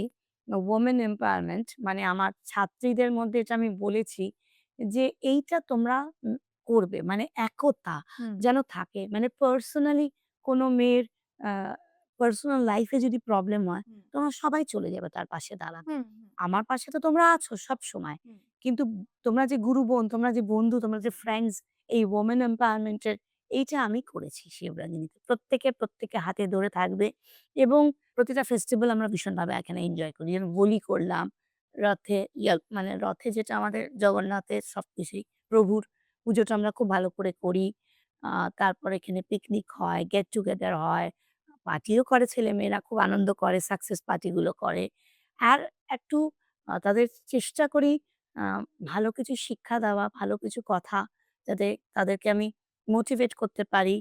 ওমেন এম্পাওয়ারমেন্ট মানে আমার ছাত্রীদের মধ্যে এটা আমি বলেছি যে এইটা তোমরা করবে। মানে একতা হুম, যেন থাকে। মানে পার্সোনালি কোনো মেয়ের আ পার্সোনাল লাইফ এ যদি প্রবলেম হয়, হুম, তোমরা সবাই চলে যাবে তার পাশে দাঁড়াতে। হুম, হুম, আমার পাশে তো তোমরা আছো সবসময়। হুম, কিন্তু তোমরা যে গুরু বোন, তোমরা যে বন্ধু, তোমরা যে ফ্রেন্ডস এই ওমেন এম্পাওয়ারমেন্ট এর এইটা আমি করেছি শিবরাজনীতে। প্রত্যেকে, প্রত্যেকে হাতে ধরে থাকবে এবং প্রতিটা ফেস্টিভাল আমরা ভীষণভাবে এখানে এনজয় করি। যেমন হোলি করলাম, রথে মানে রথে যেটা আমাদের জগন্নাথের সবকিছুই প্রভুর পুজোটা আমরা খুব ভালো করে করি। আ তারপর এখানে পিকনিক হয়, গেট টুগেদার হয়। পার্টিও করে ছেলেমেয়েরা খুব আনন্দ করে, সাকসেস পার্টি গুলো করে। আর একটু তাদের চেষ্টা করি আ ভালো কিছু শিক্ষা দেওয়া, ভালো কিছু কথা যাতে তাদেরকে আমি মোটিভেট করতে পারি,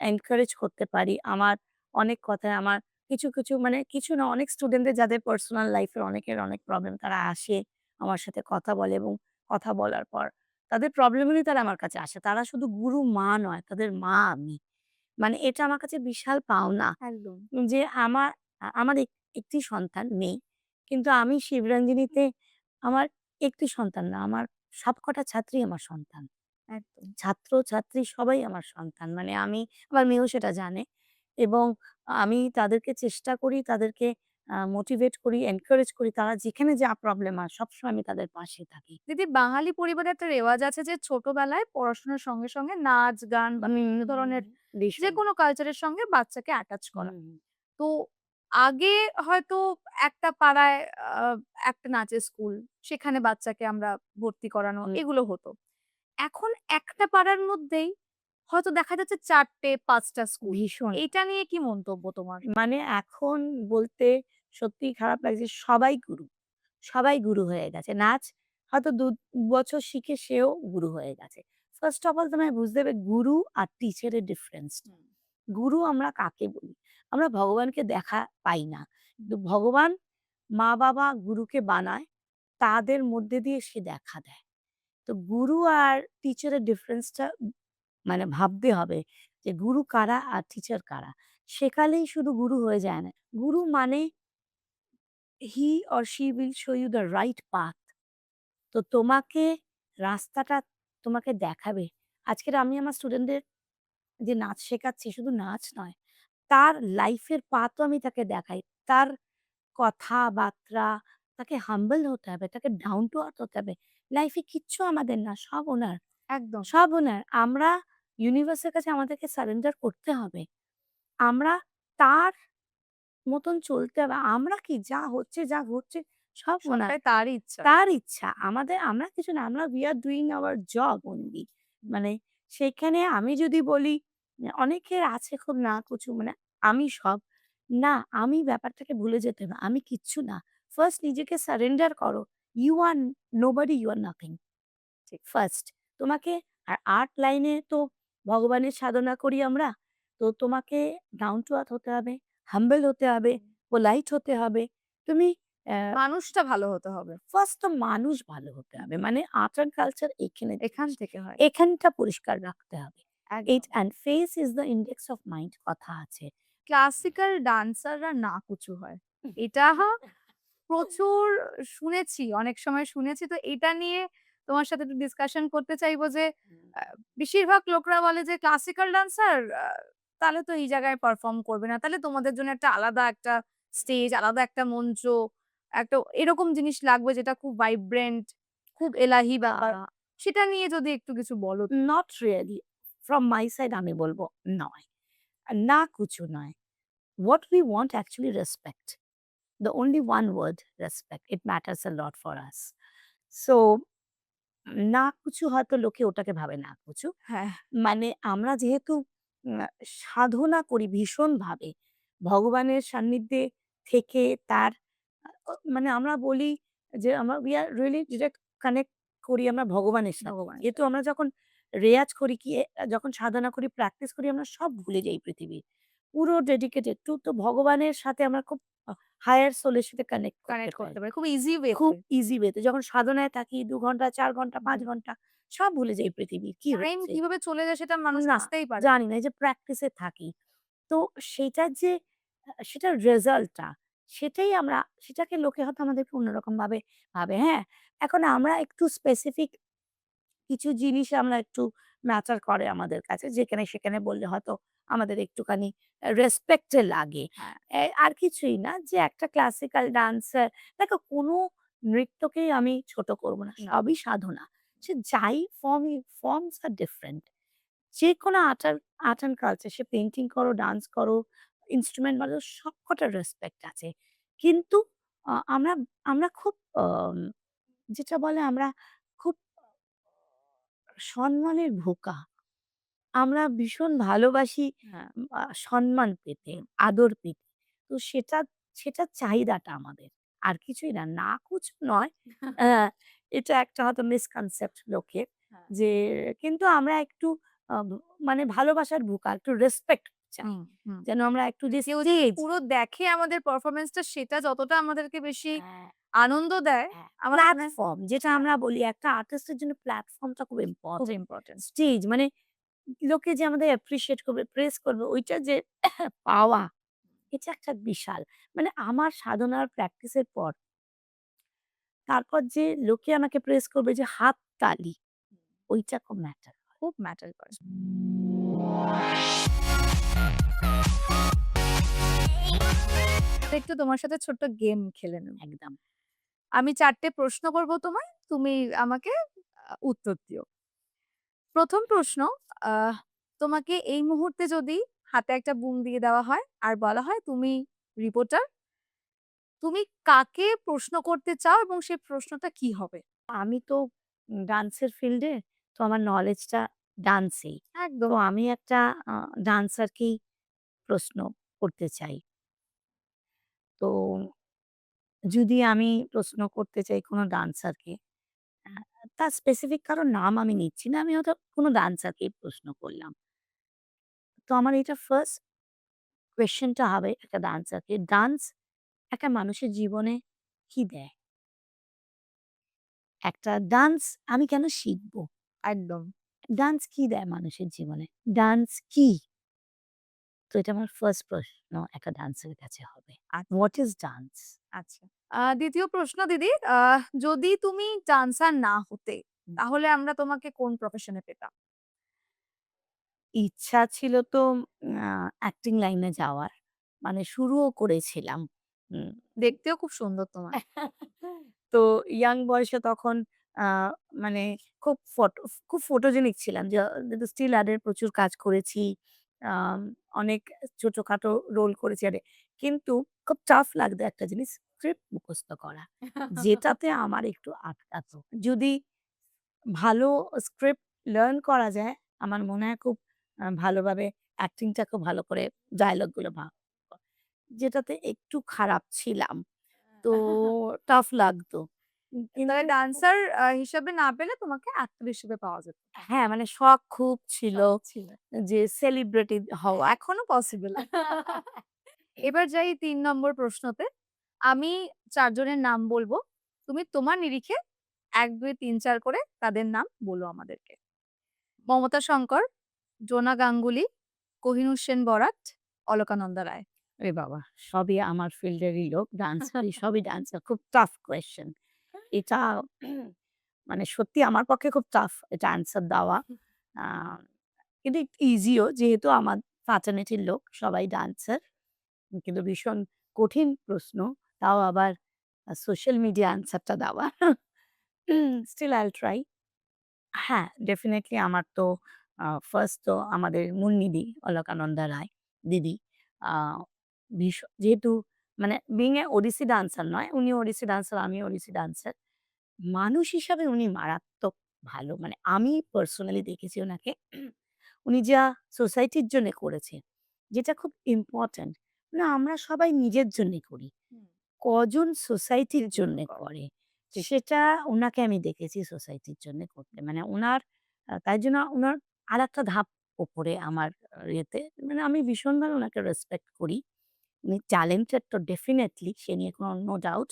এনকারেজ করতে পারি। আমার অনেক কথায় আমার কিছু, কিছু মানে কিছু না অনেক স্টুডেন্টদের যাদের পার্সোনাল লাইফ এর অনেকের অনেক প্রবলেম তারা আসে আমার সাথে কথা বলে এবং কথা বলার পর তাদের প্রবলেম হলেই তারা আমার কাছে আসে। তারা শুধু গুরু মা নয়, তাদের মা আমি। মানে এটা আমার কাছে বিশাল পাওনা একদম। যে আমার একটি সন্তান মেয়ে। কিন্তু আমি শিবরঞ্জিনীতে আমার একটি সন্তান না, আমার সবকটা ছাত্রী আমার সন্তান। একদম। ছাত্র-ছাত্রী সবাই আমার সন্তান। মানে আমার মেয়েও সেটা জানে এবং আমি তাদেরকে চেষ্টা করি, তাদেরকে মোটিভেট করি, এনকারেজ করি। তারা যেখানে যা প্রবলেম হয় সবসময় আমি তাদের পাশে থাকি। দিদি বাঙালি পরিবারে একটা রেওয়াজ আছে যে ছোটবেলায় পড়াশোনার সঙ্গে, সঙ্গে নাচ, গান বা বিভিন্ন ধরনের ভীষণ। যেকোনো কালচারের সঙ্গে বাচ্চাকে অ্যাটাচ করা। হুম, তো আগে হয়তো একটা পাড়ায় আ একটা নাচের স্কুল, সেখানে বাচ্চাকে আমরা ভর্তি করানো হুম, এগুলো হতো। এখন একটা পাড়ার মধ্যেই হয়তো দেখা যাচ্ছে ৪ টে ৫ টা স্কুল। ভীষণ। এইটা নিয়ে কি মন্তব্য তোমার? মানে এখন বলতে সত্যিই খারাপ লাগছে সবাই গুরু। সবাই গুরু হয়ে গেছে। নাচ হয়তো ২ বছর শিখে সেও গুরু হয়ে গেছে। ফার্স্ট অফ অল তোমায় বুঝতে হবে গুরু আর টিচার এর ডিফারেন্সটা। হুম, গুরু আমরা কাকে বলি? আমরা ভগবানকে দেখা পাই না। কিন্তু ভগবান মা-বাবা গুরুকে বানায়, তাদের মধ্যে দিয়ে সে দেখা দেয়। তো গুরু আর টিচারের ডিফারেন্সটা মানে ভাবতে হবে যে গুরু কারা আর টিচার কারা। শেখালেই শুধু গুরু হয়ে যায় না। গুরু মানে he or she will show you the right path. তো তোমাকে রাস্তাটা তোমাকে দেখাবে। আজকের আমি আমার স্টুডেন্টদের যে নাচ শেখাচ্ছি, শুধু নাচ নয়, তার লাইফের পাথও আমি তাকে দেখাই। তার কথাবার্তা, তাকে হাম্বল হতে হবে, তাকে ডাউন টু আর্থ হতে হবে। লাইফে কিচ্ছু আমাদের না, সব ওনার, একদম। সব ওনার। আমরা ইউনিভার্সের কাছে আমাদেরকে সারেন্ডার করতে হবে। আমরা তার মতন চলতে হবে। আমরা কি যা হচ্ছে, যা ঘটছে সব ওনার। সবটাই তারই ইচ্ছা। তার ইচ্ছা। আমরা কিছু না। আমরা we are doing our job only হুম। মানে সেখানে আমি যদি বলি অনেকের আছে খুব না কুছু মানে আমি সব। না, আমি ব্যাপারটাকে ভুলে যেতে হবে। আমি কিচ্ছু না। ফার্স্ট নিজেকে সারেন্ডার করো। You are nobody, you are nothing. ঠিক। ফার্স্ট তোমাকে আর আর্ট লাইনে তো ভগবানের সাধনা করি আমরা। তো তোমাকে ডাউন টু আর্থ হতে হবে, হাম্বল হতে হবে, হুম। পোলাইট হতে হবে। তুমি অ্যা মানুষটা ভালো হতে হবে। ফার্স্ট তো মানুষ ভালো হতে হুম। হবে। মানে আর্ট অ্যান্ড কালচার এইখানে এখান জিনিস। থেকে হয়। এখানটা পরিষ্কার রাখতে হবে। একদম। And face is the index of mind কথা আছে। ক্লাসিক্যাল ডান্সাররা নাকুচু হয়। এটা প্রচুর শুনেছি, অনেক সময় শুনেছি। তো এটা নিয়ে তোমার সাথে একটু ডিসকাশন করতে চাইবো যে আ বেশিরভাগ লোকরা বলে যে ক্লাসিক্যাল ডান্সার তাহলে তো এই জায়গায় পারফর্ম করবে না। তাহলে তোমাদের জন্য একটা আলাদা একটা স্টেজ, আলাদা একটা মঞ্চ, একটা এরকম জিনিস লাগবে যেটা খুব ভাইব্রেন্ট, খুব এলাহি ব্যাপার। আ সেটা নিয়ে যদি একটু কিছু বলো। Not really from my side আমি বলব নয়। না কুছু নয়। What we want actually respect. The only one word respect. It matters a lot for us. So না কুছু হয়তো লোকে ওটাকে ভাবে না কুছু। হ্যাঁ, মানে আমরা যেহেতু সাধনা করি ভীষণভাবে, ভগবানের সান্নিধ্যে থেকে তার মানে আমরা বলি যে we are really direct connect করি আমরা ভগবানের সাথে। ভগবানের যেহেতু সাথে। আমরা যখন রেয়াজ করি কি যখন সাধনা করি, প্র্যাকটিস করি আমরা সব ভুলে যাই পৃথিবীর। পুরো ডেডিকেটেড টু তো ভগবানের সাথে আমরা খুব হায়ার সোল এর সাথে কানেক্ট করতে কানেক্ট করতে পারি। পারি। খুব ইজি খুব ওয়েতে। ইজি ওয়েতে যখন সাধনায় থাকি ২ ঘন্টা, ৪ ঘন্টা, ৫ হুম। ঘন্টা সব ভুলে যাই পৃথিবীর কি টাইম হচ্ছে। কিভাবে চলে যায় সেটা মানুষ না, বুঝতেই পারে না। জানি না। এই যে প্র্যাকটিস এ থাকি। তো সেটার যে সেটার রেজাল্ট টা সেটাই আমরা সেটাকে লোকে হয়তো আমাদেরকে অন্যরকমভাবে ভাবে। হ্যাঁ, এখন আমরা একটু স্পেসিফিক কিছু জিনিস আমরা একটু ম্যাটার করে আমাদের কাছে। যেখানে সেখানে বললে হয়তো আমাদের একটুখানি রেসপেক্ট লাগে। হ্যাঁ, আর কিছুই না যে একটা ক্লাসিক্যাল ডান্সার দেখো কোনো নৃত্যকেই আমি ছোট করব না। না। সবই সাধনা। সে যাই ফর্মস আর ডিফারেন্ট। যেকোনো art and culture say painting করো, ডান্স করো, ইন্সট্রুমেন্ট বাজাও সবকটার রেসপেক্ট আছে। কিন্তু আমরা আমরা খুব যেটা বলে আমরা খুব সম্মানের ভোকা। আমরা ভীষণ ভালোবাসি হ্যাঁ। সম্মান পেতে, আদর পেতে। তো সেটার চাহিদাটা আমাদের। আর কিছুই না। না কুছ নয়। অ্যা এটা একটা হয়তো মিসকনসেপ্ট লোকের হ্যাঁ। যে কিন্তু আমরা একটু আব মানে ভালোবাসার ভোকা, একটু রেসপেক্ট চাই। হুম, হুম। যেন আমরা একটু যে কেউ যদি স্টেজ পুরো দেখে আমাদের পারফরম্যান্সটা সেটা যতটা আমাদেরকে বেশি হ্যাঁ, আনন্দ দেয়, হ্যাঁ, আমার মনে হয় প্ল্যাটফর্ম যেটা হ্যাঁ, আমরা বলি একটা আর্টিস্টের জন্য প্ল্যাটফর্মটা খুব খুব ইম্পোর্টেন্ট। ইম্পোর্টেন্ট। স্টেজ মানে লোকে যে আমাদের অ্যাপ্রিশিয়েট করবে, প্রেজ করবে ওইটা যে পাওয়া এটা একটা বিশাল মানে আমার সাধনার প্র্যাকটিসের পর তারপর যে লোকে আমাকে প্রেজ করবে যে হাততালি ওইটা খুব ম্যাটার করে। খুব ম্যাটার করে। তো একটু তোমার সাথে ছোট্ট গেম খেলে নেব। একদম। আমি ৪ টে প্রশ্ন করব তোমায়, তুমি আমাকে উত্তর দিও। ১ম প্রশ্ন, আহ তোমাকে এই মুহূর্তে যদি হাতে একটা বুম দিয়ে দেওয়া হয় আর বলা হয় তুমি রিপোর্টার, তুমি কাকে প্রশ্ন করতে চাও এবং সেই প্রশ্নটা কি হবে? আমি তো ডান্সের ফিল্ডে তো আমার নলেজটা ডান্সেই। তো একদম। আমি একটা আ ডান্সারকেই প্রশ্ন করতে চাই। তো যদি আমি প্রশ্ন করতে চাই কোনো ডান্সারকে, আ তার স্পেসিফিক কারো নাম আমি নিচ্ছি না। আমি হয়তো কোনো ডান্সারকেই প্রশ্ন করলাম। তো আমার এটা ফার্স্ট কোয়েশ্চেনটা হবে একটা ডান্সারকে, ডান্স একটা মানুষের জীবনে কি দেয়? একটা ডান্স আমি কেন শিখবো? একদম। ডান্স কি দেয় মানুষের জীবনে? ডান্স কি? তো এটা আমার ফার্স্ট প্রশ্ন একটা ডান্সারের কাছে হবে। আচ্ছা, হোয়াট ইস ডান্স? আচ্ছা। ২য় প্রশ্ন দিদি, যদি তুমি ডান্সার না হতে, তাহলে আমরা তোমাকে কোন প্রফেশন এ পেতাম? ইচ্ছা ছিল তো আ অ্যাক্টিং লাইনে যাওয়ার। মানে শুরুও করেছিলাম। হুম। দেখতেও খুব সুন্দর তোমায়। তো ইয়াং বয়সে তখন আ মানে খুব খুব ফটোজেনিক ছিলাম। কিন্তু স্টিল অ্যাড এর প্রচুর কাজ করেছি। আম অনেক ছোটখাটো রোল করেছি অ্যাডে। কিন্তু খুব টাফ লাগতো একটা জিনিস স্ক্রিপ্ট মুখস্থ করা। যেটাতে আমার একটু আটকাতো। যদি ভালো স্ক্রিপ্ট লার্ন করা যায়, আমার মনে হয় খুব ভালোভাবে অ্যাক্টিংটা খুব ভালো করে ডায়ালগ গুলো যেটাতে একটু খারাপ ছিলাম। তো টাফ লাগতো। তবে কিন্তু ডান্সার হিসেবে না পেলে তোমাকে অ্যাক্টর হিসেবে পাওয়া যেত। হ্যাঁ, মানে শখ খুব ছিল শখ ছিল। যে সেলিব্রিটি হওয়া। এখনো পসিবল। এবার যাই ৩ নম্বর প্রশ্নতে। আমি ৪ জনের নাম বলব। তুমি তোমার নিরিখে ১, ২, ৩, ৪ করে তাদের নাম বলো আমাদেরকে। মমতা শঙ্কর, জোনা গাঙ্গুলি, কোহিনূর সেন বরাত, অলকানন্দা রায়। এ বাবা! সবই আমার ফিল্ডেরই লোক। ডান্সারই সবই ডান্সার। খুব টাফ কোয়েশ্চেন। এটা মানে সত্যি আমার পক্ষে খুব টাফ এটা অ্যান্সার দেওয়া। আ কিন্তু একটু ইজিও যেহেতু আমার ফ্র্যাটার্নিটির লোক সবাই ডান্সার। কিন্তু ভীষণ কঠিন প্রশ্ন। তাও আবার সোশ্যাল মিডিয়া অ্যান্সারটা দেওয়া। Still I'll try. হ্যাঁ, ডেফিনিটলি আমার তো ফার্স্ট তো আমাদের মুন্নিদি, অলকানন্দা রায় দিদি। আ যেহেতু মানে being a ওড়িশি ডান্সার নয়, উনিও ওড়িশি ডান্সার, আমিও ওড়িশি ডান্সার। মানুষ হিসাবে উনি মারাত্মক ভালো। মানে আমি পার্সোনালি দেখেছি উনাকে। উনি যা সোসাইটির জন্যে করেছেন, যেটা খুব ইম্পোর্টেন্ট। না আমরা সবাই নিজের জন্যে করি। হুম। কজন সোসাইটির নিজের জন্য জন্যে কর। করে। ঠিক। সেটা উনাকে আমি দেখেছি সোসাইটির জন্যে করতে। মানে উনার তাই জন্য উনার আরেকটা ধাপ উপরে আমার ইয়েতে মানে আমি ভীষণভাবে উনাকে রেসপেক্ট করি। উনি ট্যালেন্টেড তো ডেফিনিটলি সে নিয়ে কোনো নো ডাউট।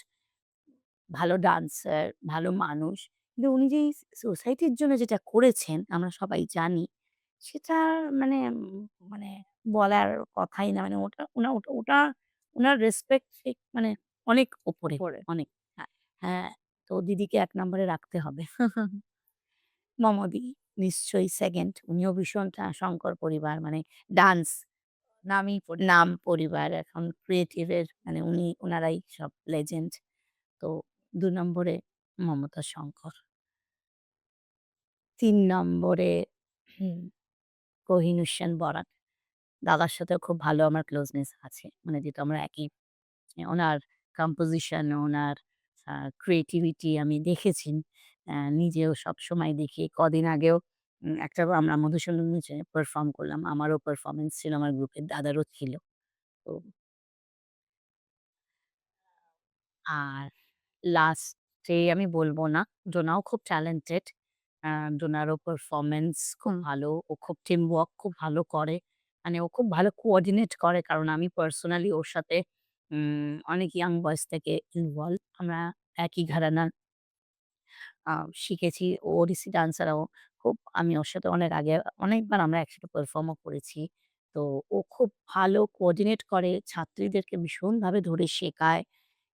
ভালো ডান্সার, ভালো মানুষ। কিন্তু উনি যে এই সোসাইটির জন্য যেটা করেছেন আমরা সবাই জানি, সেটা মানে মানে বলার কথাই না। মানে ওটা ওটা উনার রেসপেক্ট মানে অনেক উপরে, উপরে। অনেক। হ্যাঁ। হ্যাঁ, তো দিদিকে ১ নম্বরে রাখতে হবে। মমদি নিশ্চয়ই 2nd, উনিও ভীষণ শঙ্কর পরিবার মানে ডান্স নামই পড়ি। নাম পরিবার এখন ক্রিয়েটিভ এর মানে উনারাই সব লেজেন্ড। তো ২ নম্বরে মমতা শঙ্কর। ৩ নম্বরে হুম, কোহিনূর সেন বরাক। দাদার সাথেও খুব ভালো আমার ক্লোজনেস আছে। মানে যেহেতু আমরা একই উনার কম্পোজিশন, উনার আ ক্রিয়েটিভিটি আমি দেখেছি। নিজেও সবসময় দেখি। কদিন আগেও একটা আমরা মধুসূদন নিচে পারফর্ম করলাম। আমারও পারফরম্যান্স ছিল, আমার গ্রুপের দাদারও ছিল। তো আর লাস্টে আমি বলব না, ডোনাও খুব ট্যালেন্টেড। আ ডোনারও পারফরম্যান্স খুব হুম। ভালো। ও খুব টিম ওয়ার্ক খুব ভালো করে। মানে ও খুব ভালো কোঅর্ডিনেট করে। কারণ আমি পার্সোনালি ওর সাথে অনেক ইয়াং বয়স থেকে ইনভলভ। আমরা একই ঘরানার আ শিখেছি। ও ওডিসি ডান্সার ও খুব আমি ওর সাথে অনেক আগে অনেকবার আমরা একসাথে পারফর্ম ও করেছি। তো ও খুব ভালো কোঅর্ডিনেট করে, ছাত্রীদেরকে ভীষণভাবে ধরে শেখায়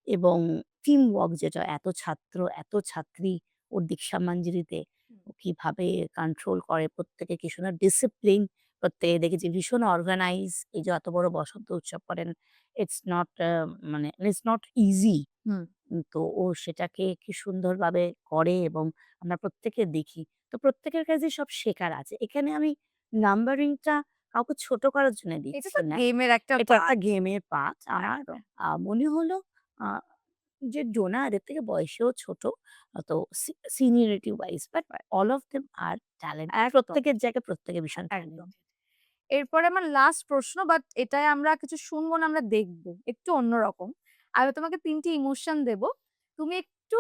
এবং টিম ওয়ার্ক যেটা এত ছাত্র, এত ছাত্রী ওর দীক্ষা মঞ্জুরিতে হুম। ও কিভাবে কন্ট্রোল করে প্রত্যেকে কি সুন্দর ডিসিপ্লিন প্রত্যেকে দেখেছি ভীষণ অর্গানাইজ এই যে এত বড় বসন্ত উৎসব করেন ইটস নট মানে ইটস নট ইজি হুম। তো ও সেটাকে কি সুন্দরভাবে করে এবং আমরা প্রত্যেকে দেখি। তো প্রত্যেকের কাছেই সব শেখার আছে। এখানে আমি নাম্বারিংটা কাউকে ছোট করার জন্য এটা দিচ্ছি তো না। গেমের একটা এটা একটা পার্ট। গেমের পার্ট। আমার একদম। মনে হলো আ যে ডোনা এদের থেকে বয়সেও ছোট। তো seniority wise but all of them are talented. একদম, প্রত্যেকের জায়গায় প্রত্যেকে ভীষণ একদম। ট্যালেন্টেড। এরপরে আমার লাস্ট প্রশ্ন বাট এটায় আমরা কিছু শুনবো না, আমরা দেখব। একটু অন্যরকম। আমি তোমাকে ৩ টি ইমোশন দেব। তুমি একটু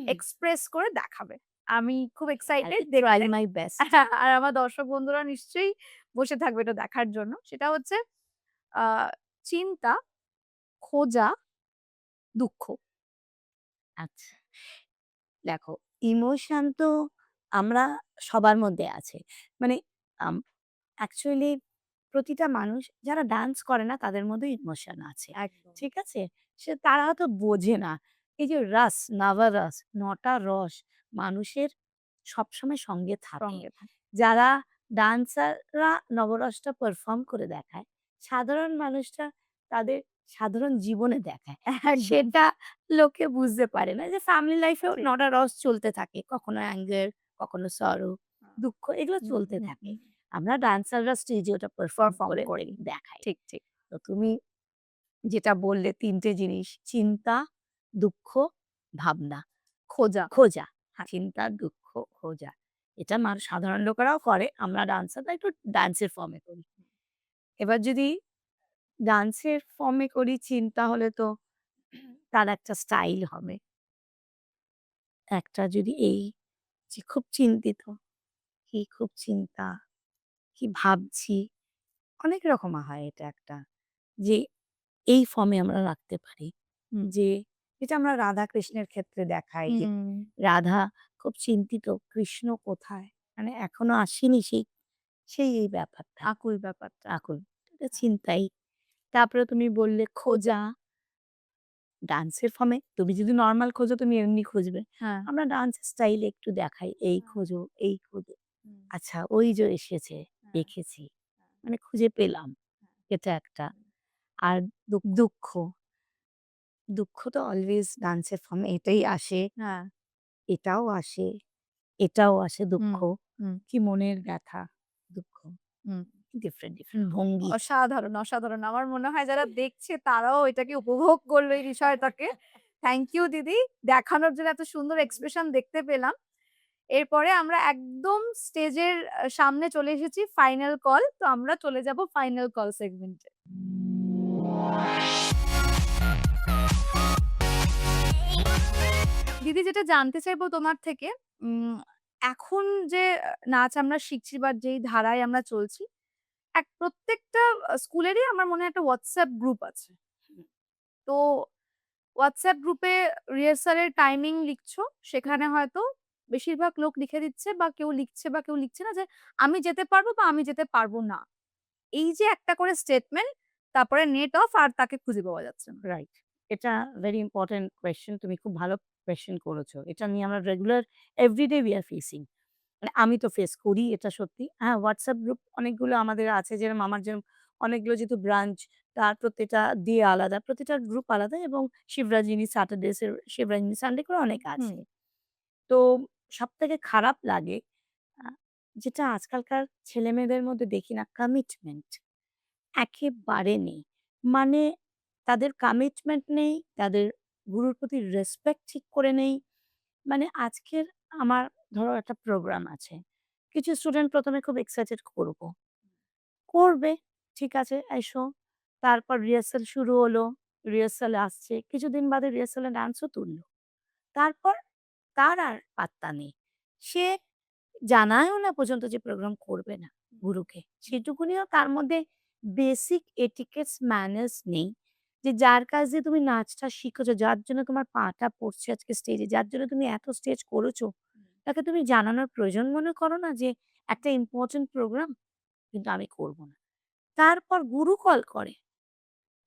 এক্সপ্রেস করে দেখাবে। আমি খুব আই এক্সাইটেড উইল ট্রাই দেখতে। My best. আর আমার দর্শক বন্ধুরা নিশ্চয়ই বসে থাকবে এটা দেখার জন্য। সেটা হচ্ছে আ চিন্তা, খোঁজা, দুঃখ। আচ্ছা। দেখো, ইমোশন তো আমরা সবার মধ্যে আছে। মানে আম অ্যাকচুয়ালি প্রতিটা মানুষ যারা ডান্স করে না তাদের মধ্যেও ইমোশন আছে। একদম। ঠিক আছে? তারা হয়তো বোঝে না। এই যে রাস, নাভারাস ৯ টা রস মানুষের সবসময় সঙ্গে থাকে। সঙ্গে থাকে। যারা ডান্সাররা নবরসটা পারফর্ম করে দেখায়, সাধারণ মানুষরা তাদের সাধারণ জীবনে দেখায়। একদম সেটা লোকে বুঝতে পারে না যে ফ্যামিলি লাইফ এও ঠিক। ৯ টা রস চলতে থাকে। কখনো অ্যাঙ্গার, কখনো সরো, দুঃখ এগুলো হুম, চলতে হুম, থাকে। হুম। আমরা ডান্সাররা স্টেজে ওটা পারফর্ম পারফর্ম করে করি। দেখাই। ঠিক, ঠিক। তো তুমি যেটা বললে ৩ টে জিনিস চিন্তা, দুঃখ, ভাবনা, খোঁজা। খোঁজা। হ্যাঁ। চিন্তা, দুঃখ, খোঁজা। এটা সাধারণ লোকেরাও করে। আমরা ডান্সাররা একটু ডান্সের ফর্ম এ করি। এবার যদি ডান্সের ফর্ম এ করি চিন্তা হলে তো তার একটা স্টাইল হবে। একটা যদি এই যে খুব চিন্তিত, কি খুব চিন্তা, কি ভাবছি, অনেক রকম হয় এটা একটা। যে এই ফর্মে আমরা রাখতে পারি। যে যেটা আমরা রাধা কৃষ্ণের ক্ষেত্রে দেখাই যে হুম। রাধা খুব চিন্তিত, কৃষ্ণ কোথায়? মানে এখনো আসেনি সেই এই ব্যাপারটা। আকুল ব্যাপারটা। আকুল। এটা চিন্তাই। তারপরে তুমি বললে খোঁজা। খোঁজা, ডান্সের ফর্মে তুমি যদি নরমাল খোঁজো তুমি এমনি খুঁজবে। হ্যাঁ। আমরা ডান্স স্টাইল একটু দেখাই। এই হ্যাঁ। খোঁজো, এই খোঁজো। হুম। আচ্ছা ওই যে এসেছে, হ্যাঁ, দেখেছি। হ্যাঁ, মানে খুঁজে পেলাম। হ্যাঁ। এটা একটা। হুম। আর দুঃখ। দুঃখ তো অলওয়েজ ডান্সের ফর্মে এটাই আসে, হ্যাঁ। এটাও আসে, এটাও আসে দুঃখ। হুম, হুম, কি মনের ব্যথা, দুঃখ। হুম। ডিফারেন্ট, ডিফারেন্ট ভঙ্গি। অসাধারণ, অসাধারণ। আমার মনে হয় যারা দেখছে তারাও এটাকে উপভোগ করলো এই বিষয়টাকে। থ্যাংক ইউ দিদি। দেখানোর জন্য এত সুন্দর এক্সপ্রেশন দেখতে পেলাম। এরপরে আমরা একদম স্টেজের সামনে চলে এসেছি ফাইনাল কল। তো আমরা চলে যাব ফাইনাল কল সেগমেন্টে। দিদি যেটা জানতে চাইবো তোমার থেকে, উম এখন যে নাচ আমরা শিখছি বা যেই ধারায় আমরা চলছি, প্রত্যেকটা স্কুলেরই আমার মনে হয় একটা WhatsApp গ্রুপ আছে। তো WhatsApp গ্রুপে রিহার্সাল এর টাইমিং লিখছো। সেখানে হয়তো বেশিরভাগ লোক লিখে দিচ্ছে বা কেউ লিখছে বা কেউ লিখছে না যে, "আমি যেতে পারবো" বা "আমি যেতে পারবো না।" এই যে একটা করে স্টেটমেন্ট, তারপরে নেট অফ আর তাকে খুঁজে পাওয়া যাচ্ছে না। রাইট। এটা ভেরি ইম্পোর্টেন্ট কোয়েশ্চেন। তুমি খুব ভালো কোয়েশ্চেন করেছো। এটা নিয়ে আমরা regular everyday we are facing. মানে আমি তো ফেস করি এটা সত্যি। হ্যাঁ, WhatsApp গ্রুপ অনেকগুলো আমাদের আছে যেরকম আমার যেরকম অনেকগুলো যেহেতু ব্রাঞ্চ তার প্রত্যেকটা দিয়ে আলাদা। প্রতিটা গ্রুপ আলাদা এবং শিবরাজনী স্যাটারডেজ এর শিবরাজনী সানডে করে অনেক হুম। আছে। তো সবথেকে খারাপ লাগে আ যেটা আজকালকার ছেলেমেয়েদের মধ্যে দেখি না কমিটমেন্ট একেবারে নেই। মানে তাদের কমিটমেন্ট নেই, তাদের গুরুর প্রতি রেসপেক্ট ঠিক করে নেই। মানে আজকের আমার ধরো একটা প্রোগ্রাম আছে। কিছু স্টুডেন্ট ১ম এ খুব এক্সাইটেড করব। করবে, ঠিক আছে এসো। তারপর রিহার্সাল শুরু হলো। রিহার্সাল আসছে। কিছুদিন বাদে রিহার্সালে ডান্সও তুলল। তারপর তার আর পাত্তা নেই। সে জানায়ও না পর্যন্ত যে প্রোগ্রাম করবে না গুরুকে। সেটুকুনিও তার মধ্যে বেসিক এটিকেটস ম্যানার্স নেই। যে যার কাছ দিয়ে তুমি নাচটা শিখেছো, যার জন্য তোমার পাটা পড়ছে আজকে স্টেজে, যার জন্য তুমি এত স্টেজ করেছো, তাকে তুমি জানানোর প্রয়োজন মনে করো না যে একটা ইম্পোর্টেন্ট প্রোগ্রাম? কিন্তু আমি করব না। তারপর গুরু কল করে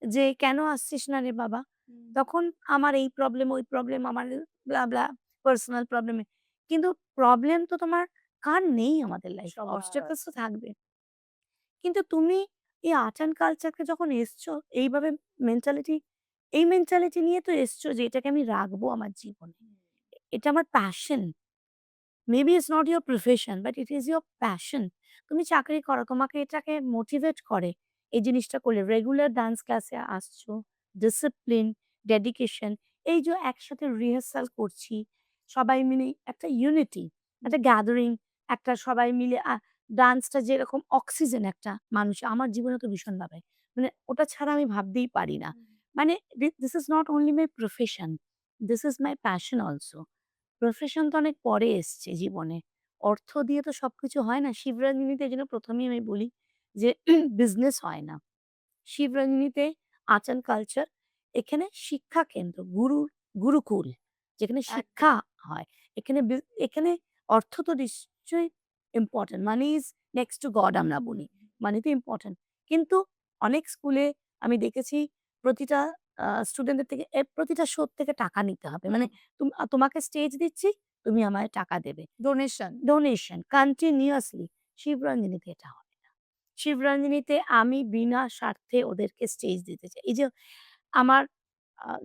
যে, "কেন আসছিস না রে বাবা?" হুম। তখন আমার এই প্রবলেম, ওই প্রবলেম, আমার ব্লা, ব্লা পার্সোনাল প্রবলেম এ কিন্তু প্রবলেম তো তোমার কার নেই আমাদের লাইফে? সবার obstacles তো আছে। থাকবে। কিন্তু তুমি এই আর্ট অ্যান্ড কালচার কে যখন এসছো এইভাবে মেন্টালিটি এই মেন্টালিটি নিয়ে তো এসছো যে এটাকে আমি রাখবো আমার জীবনে। এটা আমার passion. Maybe it's not your profession but it is your passion. তুমি চাকরি করো, তোমাকে এটাকে মোটিভেট করে এই জিনিসটা করলে। রেগুলার ডান্স ক্লাসে আসছো, ডিসিপ্লিন, ডেডিকেশন, এই যে একসাথে রিহার্সাল করছি, সবাই মিলে একটা ইউনিটি, একটা গ্যাদারিং, একটা সবাই মিলে ডান্সটা যেরকম অক্সিজেন একটা মানুষ আমার জীবনে তো ভীষণভাবে মানে ওটা ছাড়া আমি ভাবতেই পারি না। মানে this is not only my profession, this is my passion also. Profession তো অনেক পরে এসছে জীবনে। অর্থ দিয়ে তো সবকিছু হয় না। শিবরঞ্জনীতে এজন্য ১ম এই আমি বলি যে বিজনেস হয় না। শিবরঞ্জনীতে আর্ট অ্যান্ড কালচার এখানে শিক্ষা কেন্দ্র, গুরুকুল যেখানে একদম। শিক্ষা হয়। এখানে এখানে অর্থ তো নিশ্চয়ই ইম্পোর্টেন্ট। মানি ইস নেক্সট টু গড আমরা হুম। বলি। মানি তো ইম্পোর্টেন্ট। কিন্তু অনেক স্কুলে আমি দেখেছি প্রতিটা স্টুডেন্টদের থেকে প্রতিটা শোর থেকে টাকা নিতে হবে। মানে হুম। তোমাকে স্টেজ দিচ্ছি, তুমি আমায় টাকা দেবে। ডোনেশন। Donation continuously. শিবরঞ্জনীতে এটা হয় না। শিবরঞ্জনীতে আমি বিনা স্বার্থে ওদেরকে স্টেজ দিতে চাই। এই যে আমার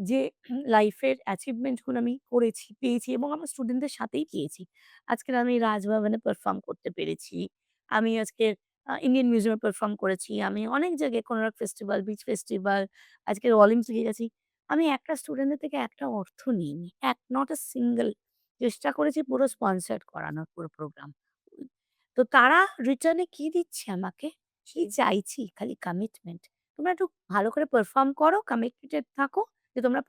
যে লাইফের অ্যাচিভমেন্ট গুলো আমি করেছি, পেয়েছি এবং আমার স্টুডেন্টদের সাথেই পেয়েছি। আজকের আমি রাজভবনে পারফর্ম করতে পেরেছি। আমি আজকে ইন্ডিয়ান মিউজিয়ামে পারফর্ম করেছি। আমি অনেক জায়গায় কোনারক ফেস্টিভাল, বিচ ফেস্টিভাল, আজকের অলিম্পিকে গেছি। আমি একটা স্টুডেন্টদের থেকে একটা অর্থ নিইনি। নট আ সিঙ্গল চেষ্টা করেছি পুরো স্পন্সার্ড করানোর পুরো প্রোগ্রাম। তো তারা রিটার্ন এ কি দিচ্ছে আমাকে? কি সেই চাইছি? খালি কমিটমেন্ট। তোমরা একটু ভালো করে পারফর্ম করো, কমিটেড থাকো যে তোমরা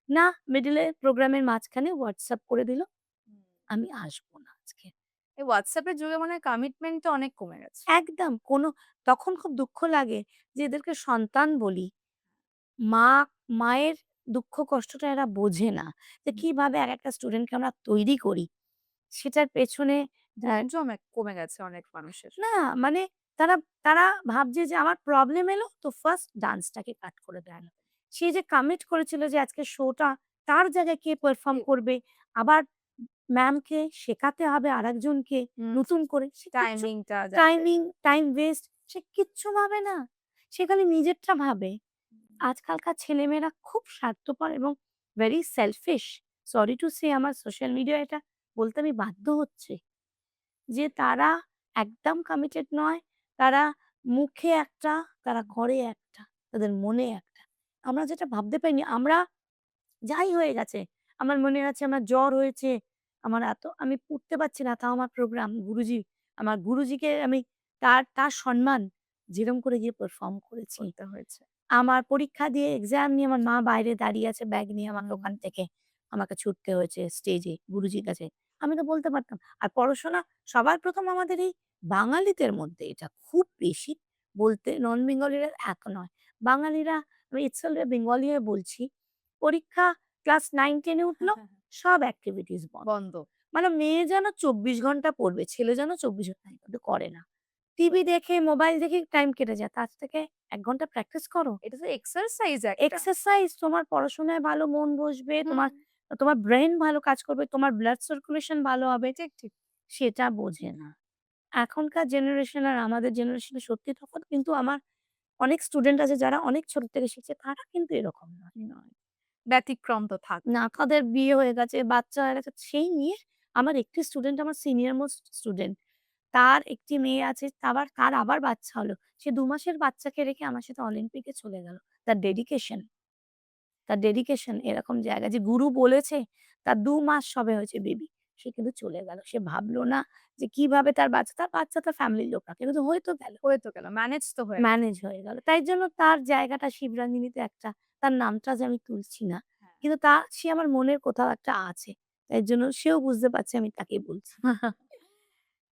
না মিডল এ প্রোগ্রামের মাঝখানে WhatsApp করে দিল, হুম। আমি আসবো না আজকে। এই WhatsApp এর যুগে মনে হয় কমিটমেন্টটা অনেক কমে গেছে। একদম তখন খুব দুঃখ লাগে যে এদেরকে সন্তান বলি। মা মায়ের দুঃখ কষ্টটা এরা বোঝে না। যে হুম। কিভাবে একেকটা স্টুডেন্টকে আমরা তৈরি করি। সেটার পেছনে অ্যা ধৈর্য কমে গেছে অনেক মানুষের। না মানে তারা তারা ভাবছে যে আমার প্রবলেম এলো তো ফার্স্ট ডান্সটাকে কাট করে দেয়। সে যে কমিট করেছিল যে আজকে শোটা তার জায়গায় কে পারফর্ম ঠিক। করবে, আবার ম্যামকে শেখাতে হবে আরেকজনকে হুম। নতুন করে। সে কিচ্ছু টাইমিংটা যাতে টাইম ওয়েস্ট সে কিচ্ছু ভাবে না। সে খালি নিজেরটা ভাবে। আজকালকার ছেলেমেয়েরা খুব স্বার্থপর এবং very shellfish. Sorry to say আমার সোশ্যাল মিডিয়ায় এটা বলতে আমি বাধ্য হচ্ছি। যে তারা একদম কমিটেড নয়। তারা মুখে একটা, তারা করে একটা, তাদের মনে একটা। আমরা যেটা ভাবতে পারিনি, আমরা যাই হয়ে গেছে। আমার মনে আছে আমার জ্বর হয়েছে। আমার আমি উঠতে পারছি না। তাও আমার প্রোগ্রাম গুরুজি, আমার গুরুজিকে আমি তার সম্মান যেরম করে গিয়ে পারফর্ম করেছি। করতে হয়েছে। আমার পরীক্ষা দিয়ে এক্সাম নিয়ে আমার মা বাইরে দাঁড়িয়ে আছে ব্যাগ নিয়ে আমাকে হুম। ওখান থেকে আমাকে ছুটতে হয়েছে স্টেজে গুরুজির কাছে। আমি তো বলতে পারতাম। আর পড়াশোনা সবার ১ম আমাদের এই বাঙালিদের মধ্যে এটা খুব বেশি বলতে নন বেঙ্গলিরা এত নয়। বাঙালিরা আমি ইটসেলফ এ বেঙ্গলি হয়ে বলছি। পরীক্ষা ক্লাস 9-10 এ উঠলো, সব এক্টিভিটিস বন্ধ। বন্ধ। মানে মেয়ে যেন ২৪ ঘন্টা পড়বে, ছেলে যেন ২৪ ঘন্টা কিন্তু করে না। টিভি দেখে, মোবাইল দেখে টাইম কেটে যায়। তার থেকে ১ ঘন্টা প্র্যাকটিস করো। এটা তো এক্সারসাইজ একটা। এক্সারসাইজ তোমার পড়াশোনায় ভালো মন বসবে, হুম, তোমার তোমার ব্রেইন ভালো কাজ করবে, তোমার ব্লাড সার্কুলেশন ভালো হবে। ঠিক, ঠিক। সেটা বোঝে না। এখনকার জেনারেশন আর আমাদের জেনারেশনে সত্যি তফাৎ। কিন্তু আমার অনেক স্টুডেন্ট আছে যারা অনেক ছোট থেকে শিখছে, তারা কিন্তু এরকম নয়। ব্যতিক্রম তো না, থাকবে। তাদের বিয়ে হয়ে গেছে, বাচ্চা হয়ে গেছে। সেই নিয়ে আমার একটি স্টুডেন্ট, আমার সিনিয়র মোস্ট স্টুডেন্ট। তার একটি মেয়ে আছে, তার আবার বাচ্চা হলো। সে ২ মাসের বাচ্চাকে রেখে আমার সাথে অলিম্পিকে চলে গেল। তার ডেডিকেশন এরকম জায়গা যে গুরু বলেছে, তার ২ মাস সবে হয়েছে বেবি। সে কিন্তু চলে গেল। সে ভাবল না যে কিভাবে তার বাচ্চা তার ফ্যামিলির লোক রাখে। কিন্তু হয়ে তো গেল। হয়ে তো গেল। ম্যানেজ তো হয়ে গেল। ম্যানেজ হয়ে গেল। তাই জন্য তার জায়গাটা শিবরঞ্জিনীতে একটা, তার নামটা যে আমি তুলছি না। হ্যাঁ। কিন্তু সে আমার মনের কোথাও একটা আছে। তাই জন্য সেও বুঝতে পারছে আমি তাকেই বলছি।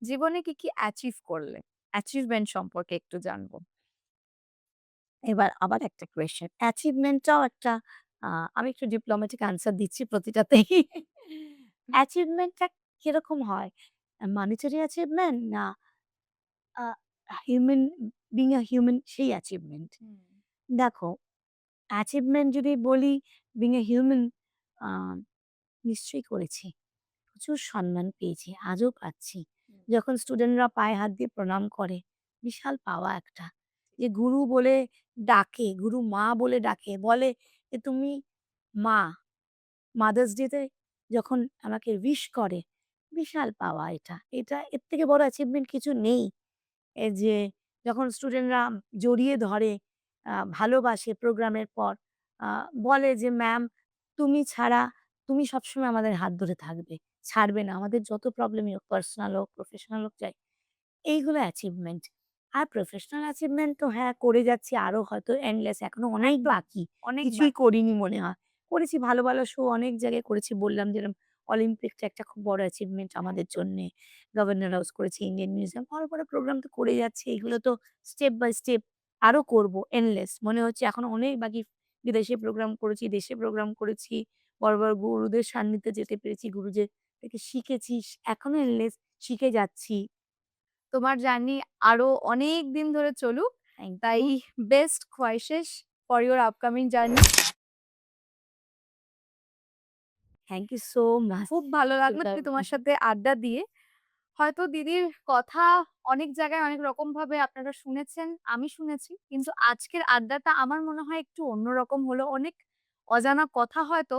জীবনে কি অ্যাচিভ করলে? অ্যাচিভমেন্ট সম্পর্কে একটু জানবো। এবার আবার একটা কোয়েশ্চেন। অ্যাচিভমেন্ট টাও একটা আ আমি একটু ডিপ্লোম্যাটিক আনসার দিচ্ছি প্রতিটাতেই। অ্যাচিভমেন্ট টা কিরকম হয়? মানিটারি অ্যাচিভমেন্ট না আ হিউম্যান বিং আ হিউম্যান সেই অ্যাচিভমেন্ট? হুম, দেখো, অ্যাচিভমেন্ট যদি বলি বিং আ হিউম্যান আ নিশ্চয়ই করেছি। প্রচুর সম্মান পেয়েছি, আজও পাচ্ছি। হুম। যখন স্টুডেন্টরা পায়ে হাত দিয়ে প্রণাম করে, বিশাল পাওয়া একটা। যে গুরু বলে ডাকে, গুরু মা বলে ডাকে। বলে যে, "তুমি মা।" মাদার্স ডে তে যখন আমাকে উইশ করে, বিশাল পাওয়া এটা। এর থেকে বড় অ্যাচিভমেন্ট কিছু নেই। এই যে যখন স্টুডেন্টরা জড়িয়ে ধরে, ভালোবাসে প্রোগ্রামের পর, আ বলে যে, "ম্যাম তুমি সবসময় আমাদের হাত ধরে থাকবে। ছাড়বে না। আমাদের যত প্রবলেমই হোক, পার্সোনাল হোক, প্রফেশনাল হোক যাই।" এইগুলো অ্যাচিভমেন্ট। আর প্রফেশনাল অ্যাচিভমেন্ট তো হ্যাঁ, করে যাচ্ছি আরো হয়তো এন্ডলেস এখনো অনেক একদম। বাকি। অনেক কিছুই বাকি। করিনি মনে হয়। করেছি ভালো শো অনেক জায়গায় করেছি। বললাম যেরকম অলিম্পিকটা একটা খুব বড় অ্যাচিভমেন্ট আমাদের একদম। জন্যে। গভর্নর হাউস করেছি, ইন্ডিয়ান মিউজিয়াম। বড় প্রোগ্রাম তো করে যাচ্ছি। এগুলো তো স্টেপ বাই স্টেপ আরো করব এন্ডলেস। মনে হচ্ছে এখনো অনেক বাকি। বিদেশে প্রোগ্রাম করেছি, দেশে প্রোগ্রাম করেছি। বড় গুরুদের সান্নিধ্যে যেতে পেরেছি। গুরুদের থেকে শিখেছি। এখনো এন্ডলেস শিখে যাচ্ছি। তোমার জার্নি আরো অনেক দিন ধরে চলুক। থ্যাংক তাই ইউ। বেস্ট খোয়াইশেস for your upcoming journey. Thank you so much. খুব ভালো লাগলো সুগার দিদি তোমার সাথে আড্ডা দিয়ে। হয়তো দিদির কথা অনেক জায়গায় অনেক রকমভাবে আপনারা শুনেছেন, আমি শুনেছি। কিন্তু আজকের আড্ডাটা আমার মনে হয় একটু অন্যরকম হলো। অনেক অজানা কথা হয়তো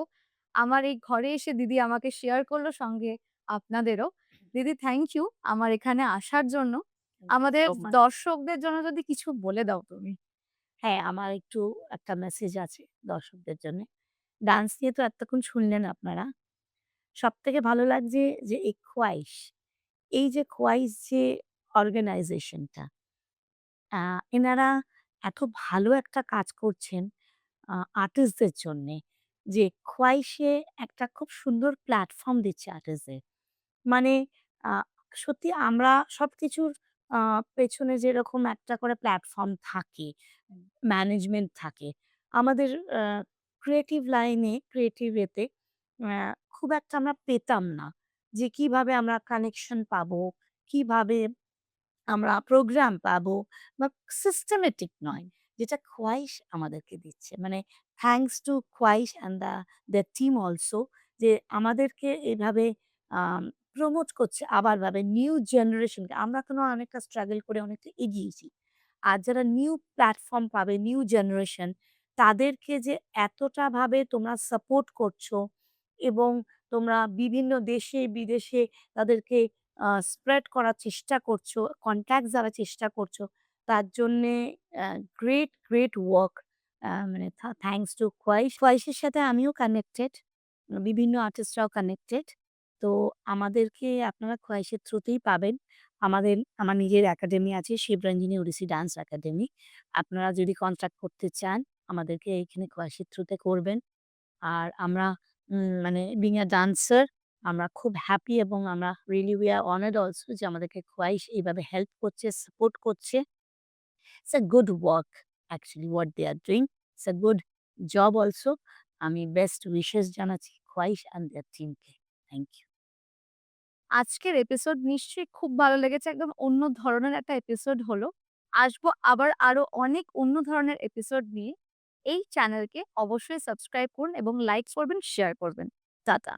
আমার এই ঘরে এসে দিদি আমাকে শেয়ার করলো, সঙ্গে আপনাদেরও। দিদি থ্যাংক ইউ আমার এখানে আসার জন্য। থ্যাংক ইউ আমাদের সো মাচ। দর্শকদের জন্য যদি কিছু বলে দাও তুমি। হ্যাঁ, আমার একটু একটা মেসেজ আছে দর্শকদের জন্যে। ডান্স নিয়ে তো এতক্ষণ শুনলেন আপনারা। সবথেকে ভালো লাগছে যে এই খোয়াইশ, এই যে খোয়াইশ যে অর্গানাইজেশনটা, আ এনারা এত ভালো একটা কাজ করছেন আর্টিস্টদের জন্যে। যে খোয়াইশে একটা খুব সুন্দর প্ল্যাটফর্ম দিচ্ছে আর্টিস্টদের। মানে আ সত্যি আমরা সবকিছুর আ পেছনে যেরকম একটা করে প্ল্যাটফর্ম থাকে, ম্যানেজমেন্ট থাকে। আমাদের আ ক্রিয়েটিভ লাইনে, ক্রিয়েটিভ এতে খুব একটা আমরা পেতাম না। যে কিভাবে আমরা কানেকশন পাবো, কিভাবে আমরা প্রোগ্রাম পাবো বা সিস্টেমেটিক নয়। যেটা খোয়াইশ আমাদেরকে দিচ্ছে। মানে thanks to Khwaish and their team also যে আমাদেরকে এভাবে আম প্রমোট করছে আবার ভাবে নিউ জেনারেশনকে। আমরা এখনো অনেকটা স্ট্রাগল করে অনেকটা এগিয়েছি। আর যারা নিউ প্ল্যাটফর্ম পাবে, নিউ জেনারেশন তাদেরকে যে এতটা ভাবে তোমরা সাপোর্ট করছো এবং তোমরা বিভিন্ন দেশে বিদেশে তাদেরকে স্প্রেড করার চেষ্টা করছো, কনট্যাক্টস দেওয়ার চেষ্টা করছো। তার জন্যে গ্রেট ওয়ার্ক। মানে থ্যাংকস টু খোয়াইশ। খোয়াইশের সাথে আমিও কানেক্টেড। বিভিন্ন আর্টিস্টরাও কানেক্টেড। তো আমাদেরকে আপনারা খোয়াইশের থ্রুতেই পাবেন। আমার নিজের একাডেমি আছে শিবরঞ্জিনী ওডিসি ডান্স একাডেমি। আপনারা যদি কন্ট্যাক্ট করতে চান আমাদেরকে এইখানে খোয়াইশের থ্রুতে করবেন। আর আমরা মানে being a dancer আমরা খুব হ্যাপি এবং আমরা really we are honored also যে আমাদেরকে খোয়াইশ এইভাবে হেল্প করছে, সাপোর্ট করছে। It's a good work actually what they are doing. It's a good job also. আমি বেস্ট উইশেস জানাচ্ছি খোয়াইশ and their টিমকে। Thank you. আজকের এপিসোড নিশ্চয়ই খুব ভালো লেগেছে। একদম অন্য ধরনের একটা এপিসোড হলো। আসবো আবার আরো অনেক অন্য ধরনের এপিসোড নিয়ে। এই চ্যানেলকে অবশ্যই সাবস্ক্রাইব করুন এবং লাইক করবেন, শেয়ার করবেন। টাটা।